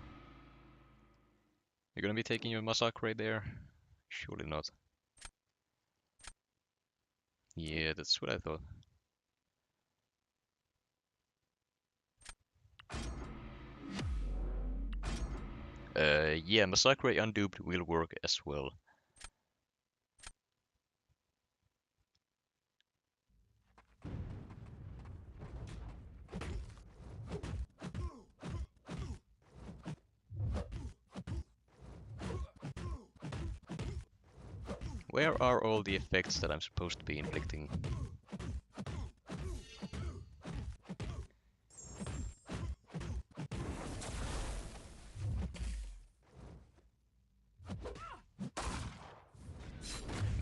You're gonna be taking your Massacre there? Surely not. Yeah, that's what I thought. Yeah, Massacre Unduped will work as well. Where are all the effects that I'm supposed to be inflicting?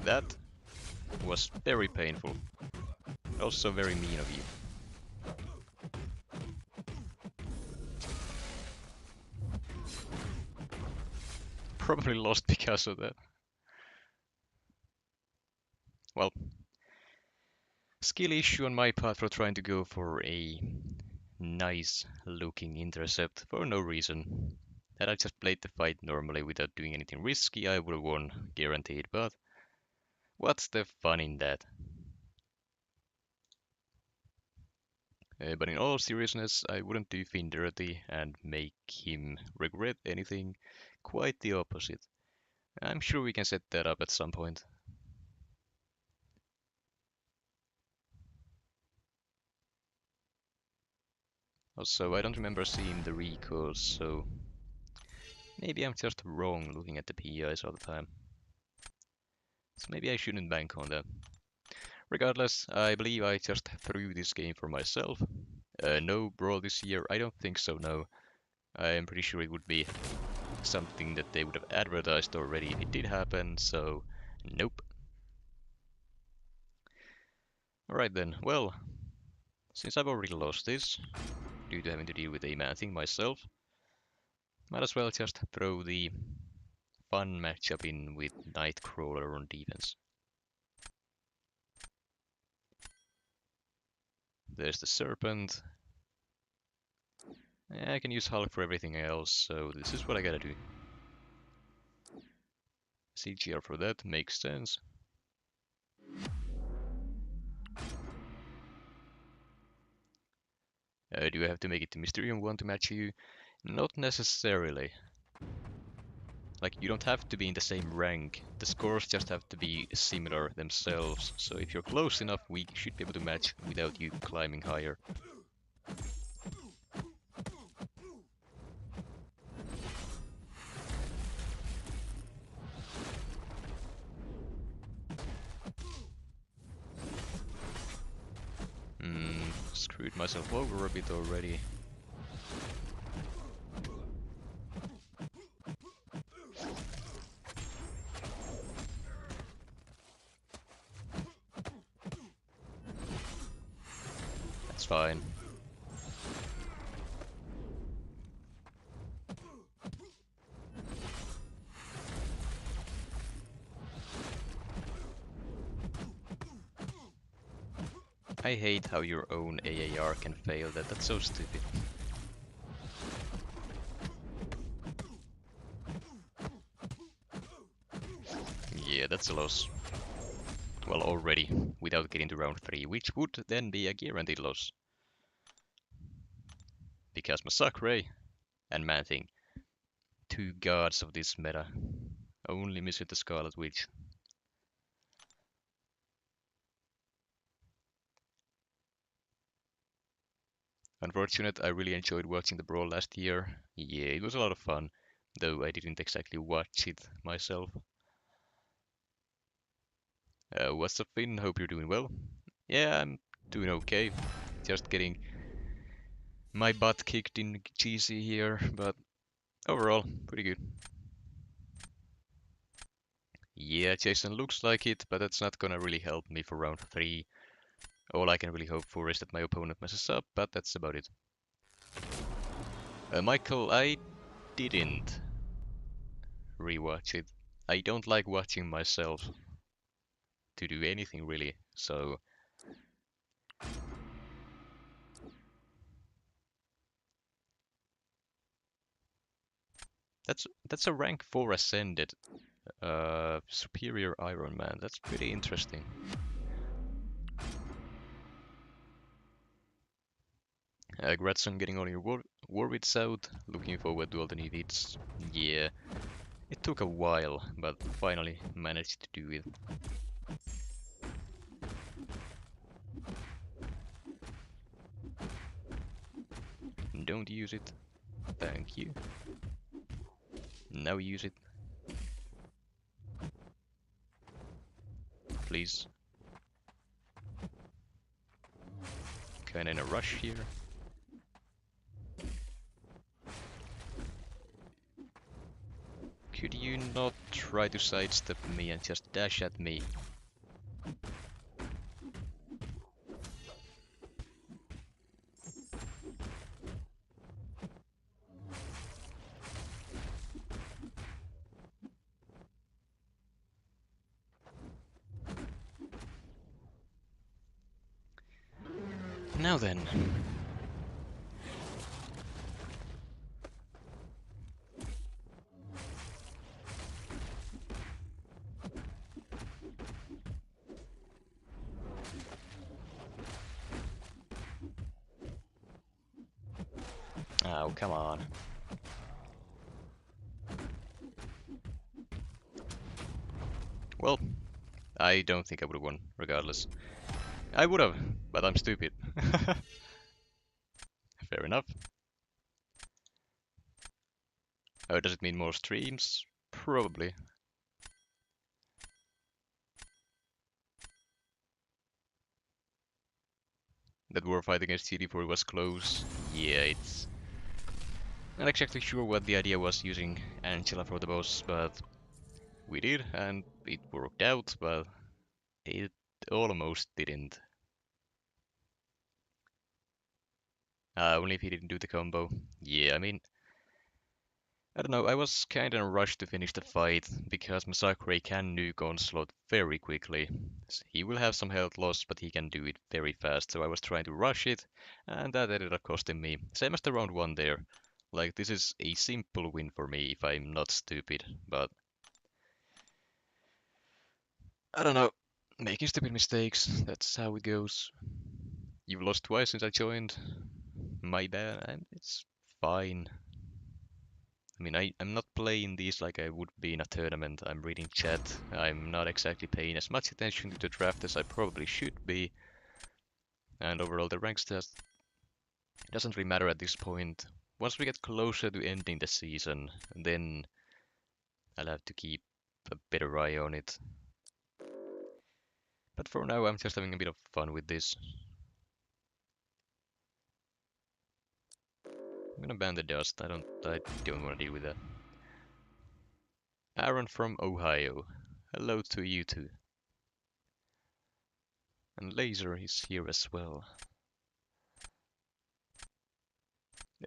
That was very painful. Also very mean of you. Probably lost because of that. Well, skill issue on my part for trying to go for a nice looking intercept for no reason. Had I just played the fight normally without doing anything risky, I would have won, guaranteed, but what's the fun in that? But in all seriousness, I wouldn't do Finn dirty and make him regret anything. Quite the opposite. I'm sure we can set that up at some point. Also, I don't remember seeing the recoils, so maybe I'm just wrong looking at the PIs all the time. So maybe I shouldn't bank on that. Regardless, I believe I just threw this game for myself. No brawl this year, I don't think so, no. I am pretty sure it would be something that they would have advertised already if it did happen, so nope. Alright then, well, since I've already lost this, due to having to deal with a man thing myself, might as well just throw the fun matchup in with Nightcrawler on defense. There's the Serpent. I can use Hulk for everything else, so this is what I gotta do. CGR for that makes sense. Do I have to make it to Mysterium 1 to match you? Not necessarily. Like, you don't have to be in the same rank. The scores just have to be similar themselves. So if you're close enough, we should be able to match without you climbing higher. screwed myself over a bit already. That's fine. I hate how your own AAR can fail that. That's so stupid. Yeah, that's a loss. Well, already, without getting to round 3, which would then be a guaranteed loss. Because Massacre and Man-Thing, two gods of this meta, only missing the Scarlet Witch. Unfortunate, I really enjoyed watching the Brawl last year. Yeah, it was a lot of fun, though I didn't exactly watch it myself. What's up, Finn? Hope you're doing well. Yeah, I'm doing okay. Just getting my butt kicked in GC here, but overall, pretty good. Yeah, Jason looks like it, but that's not gonna really help me for round 3. All I can really hope for is that my opponent messes up, but that's about it. Michael, I didn't rewatch it. I don't like watching myself to do anything really, so that's a rank 4 ascended superior Iron Man. That's pretty interesting. Congrats on getting all your war bits out. Looking forward to all the new hits. Yeah, it took a while, but finally managed to do it. Don't use it. Thank you. Now use it. Please. Kinda in a rush here. Could you not try to sidestep me and just dash at me? Now then. Oh, come on. Well, I don't think I would have won, regardless. I would have, but I'm stupid. Fair enough. Oh, does it mean more streams? Probably. That war fight against CD4 was close. Yeah, it's not exactly sure what the idea was using Angela for the boss, but we did, and it worked out, but it almost didn't. Only if he didn't do the combo. Yeah, I mean, I don't know, I was kinda in a rush to finish the fight, because Masakure can nuke Onslaught very quickly. He will have some health loss, but he can do it very fast, so I was trying to rush it, and that ended up costing me. Same as the round 1 there. Like, this is a simple win for me if I'm not stupid, but I don't know. Making stupid mistakes, that's how it goes. You've lost twice since I joined. My bad, and it's fine. I mean, I'm not playing these like I would be in a tournament. I'm reading chat. I'm not exactly paying as much attention to the draft as I probably should be. And overall, the ranks just doesn't really matter at this point. Once we get closer to ending the season, then I'll have to keep a better eye on it. But for now, I'm just having a bit of fun with this. I'm gonna ban the dust. I don't wanna deal with that. Aaron from Ohio. Hello to you too. And Laser is here as well.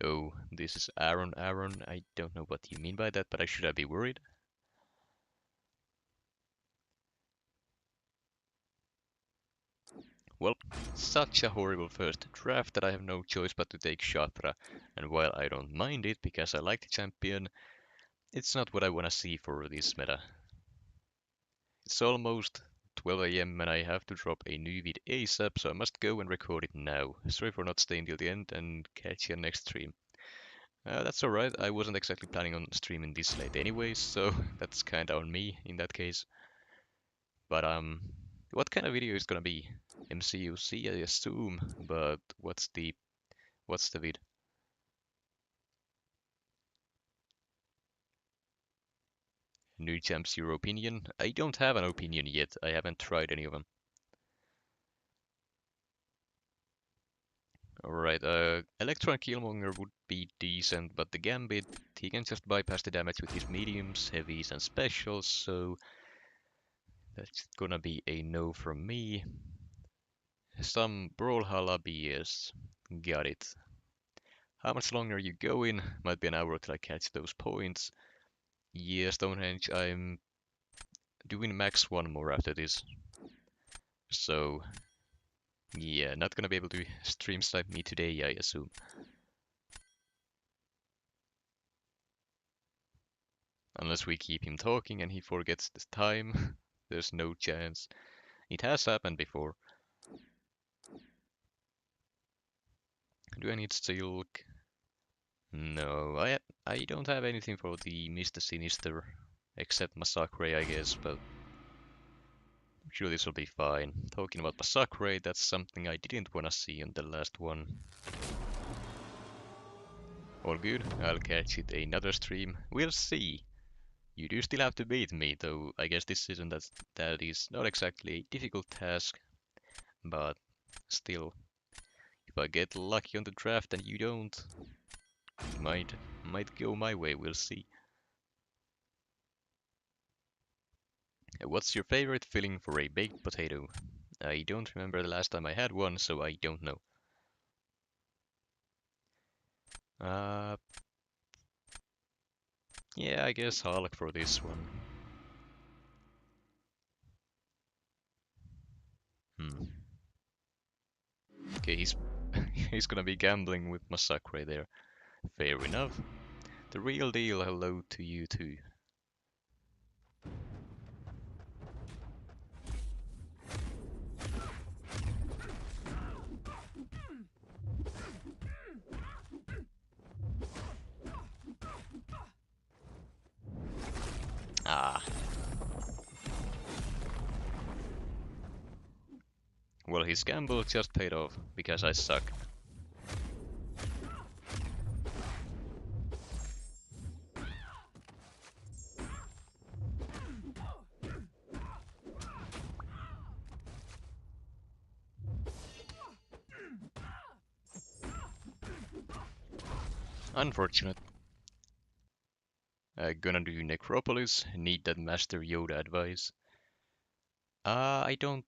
Oh, this is Aaron. Aaron, I don't know what you mean by that, but should I be worried? Well, such a horrible first draft that I have no choice but to take Shatra, and while I don't mind it because I like the champion, it's not what I wanna see for this meta. It's almost 12 AM and I have to drop a new vid ASAP, so I must go and record it now. Sorry for not staying till the end and catch you next stream. That's alright, I wasn't exactly planning on streaming this late anyways, so that's kinda on me in that case. But what kind of video is gonna be? MCOC, I assume, but what's the vid? New champs, your opinion? I don't have an opinion yet. I haven't tried any of them. Alright, Electron Killmonger would be decent, but the Gambit, he can just bypass the damage with his mediums, heavies, and specials, so that's gonna be a no from me. Some Brawlhalla BS. Got it. How much longer are you going? Might be an hour till I catch those points. Yeah, Stonehenge, I'm doing max one more after this. So, yeah, not gonna be able to stream snipe me today, I assume. Unless we keep him talking and he forgets the time, there's no chance. It has happened before. Do I need Silk? No, I don't have anything for the Mr. Sinister, except Massacre, I guess, but I'm sure this will be fine. Talking about Massacre, that's something I didn't wanna see on the last one. All good, I'll catch it another stream. We'll see. You do still have to beat me, though I guess this isn't that is not exactly a difficult task, but still, if I get lucky on the draft and you don't, might go my way, we'll see. What's your favorite filling for a baked potato? I don't remember the last time I had one, so I don't know. Uh, yeah, I guess Hulk for this one. Hmm. Okay, he's gonna be gambling with Massacre there. Fair enough. The real deal, hello to you too. Ah. Well, his gamble just paid off, because I suck. Unfortunate. Gonna do Necropolis, need that Master Yoda advice. Uh, I don't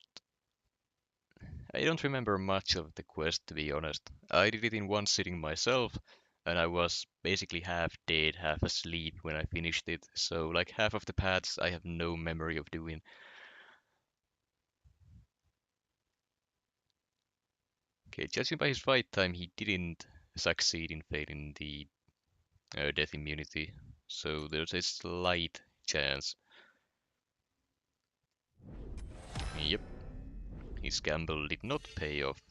I don't remember much of the quest, to be honest. I did it in one sitting myself, and I was basically half dead, half asleep when I finished it, so like half of the paths I have no memory of doing. Okay, judging by his fight time, he didn't succeed in failing the death immunity, so there's a slight chance. Yep, his gamble did not pay off.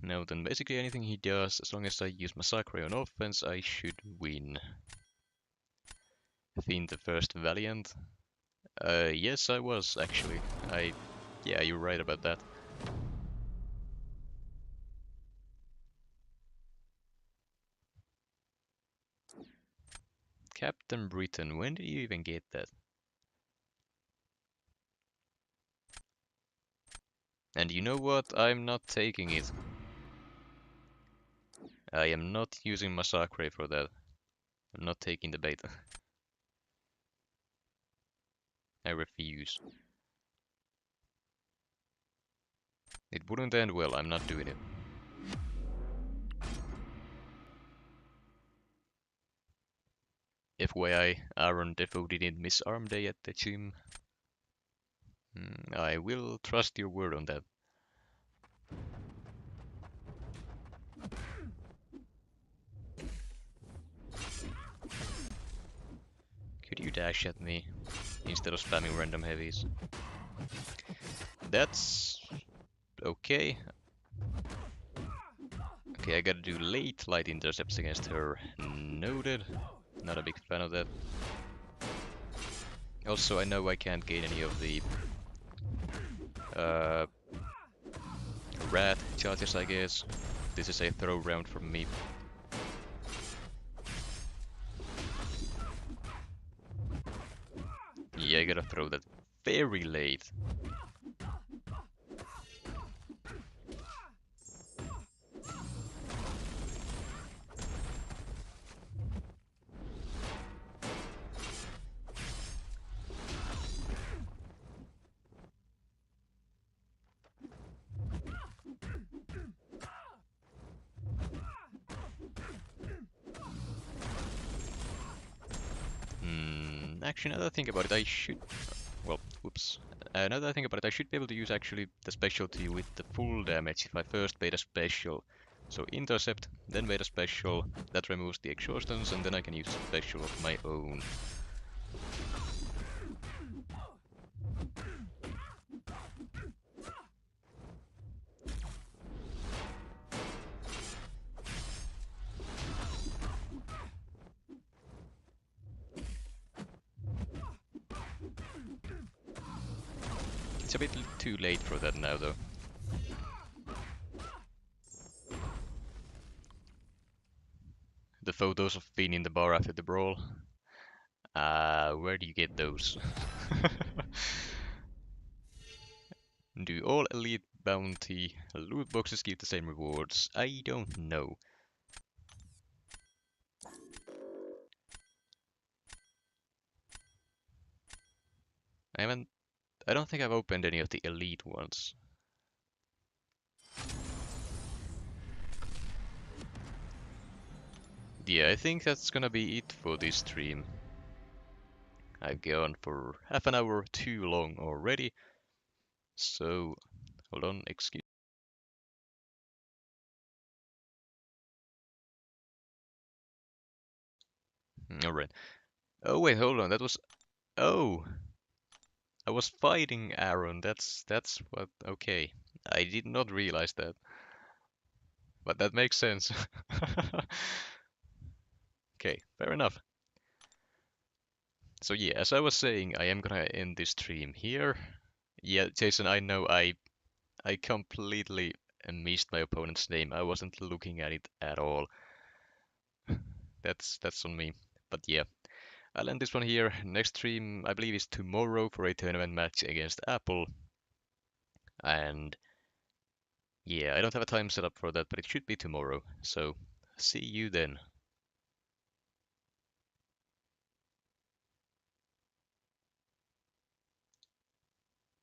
Now then, basically anything he does, as long as I use Massacre on offense, I should win. Fiend the first Valiant. Yes, I was actually. Yeah, you're right about that. Captain Britain, when did you even get that? And you know what? I'm not taking it. I am not using Massacre for that. I'm not taking the bait. I refuse. It wouldn't end well, I'm not doing it. FYI, Aaron Defoe didn't miss arm day at the gym. I will trust your word on that. Could you dash at me instead of spamming random heavies? That's okay. Okay, I gotta do late light intercepts against her. Noted. Not a big fan of that. Also, I know I can't gain any of the uh, rat charges, I guess. This is a throw round from me. Yeah, I gotta throw that very late. Actually, now that I think about it, I should... Well, whoops. Now that I think about it, I should be able to use actually the specialty with the full damage if I first made a special. So intercept, then made a special, that removes the exhaustions, and then I can use a special of my own. It's a bit too late for that now, though. The photos of being in the bar after the brawl. Where do you get those? Do all elite bounty loot boxes give the same rewards? I don't know. I don't think I've opened any of the elite ones. Yeah, I think that's gonna be it for this stream. I've gone for half an hour too long already. So, hold on, excuse. Alright. Oh wait, hold on. That was. Oh, I was fighting Aaron. That's what. Okay, I did not realize that, but that makes sense. Okay, fair enough. So yeah, as I was saying, I am gonna end this stream here. Yeah, Jason, I know I completely missed my opponent's name. I wasn't looking at it at all. That's on me. But yeah, I'll end this one here. Next stream, I believe, is tomorrow for a tournament match against Apple. And yeah, I don't have a time set up for that, but it should be tomorrow. So see you then.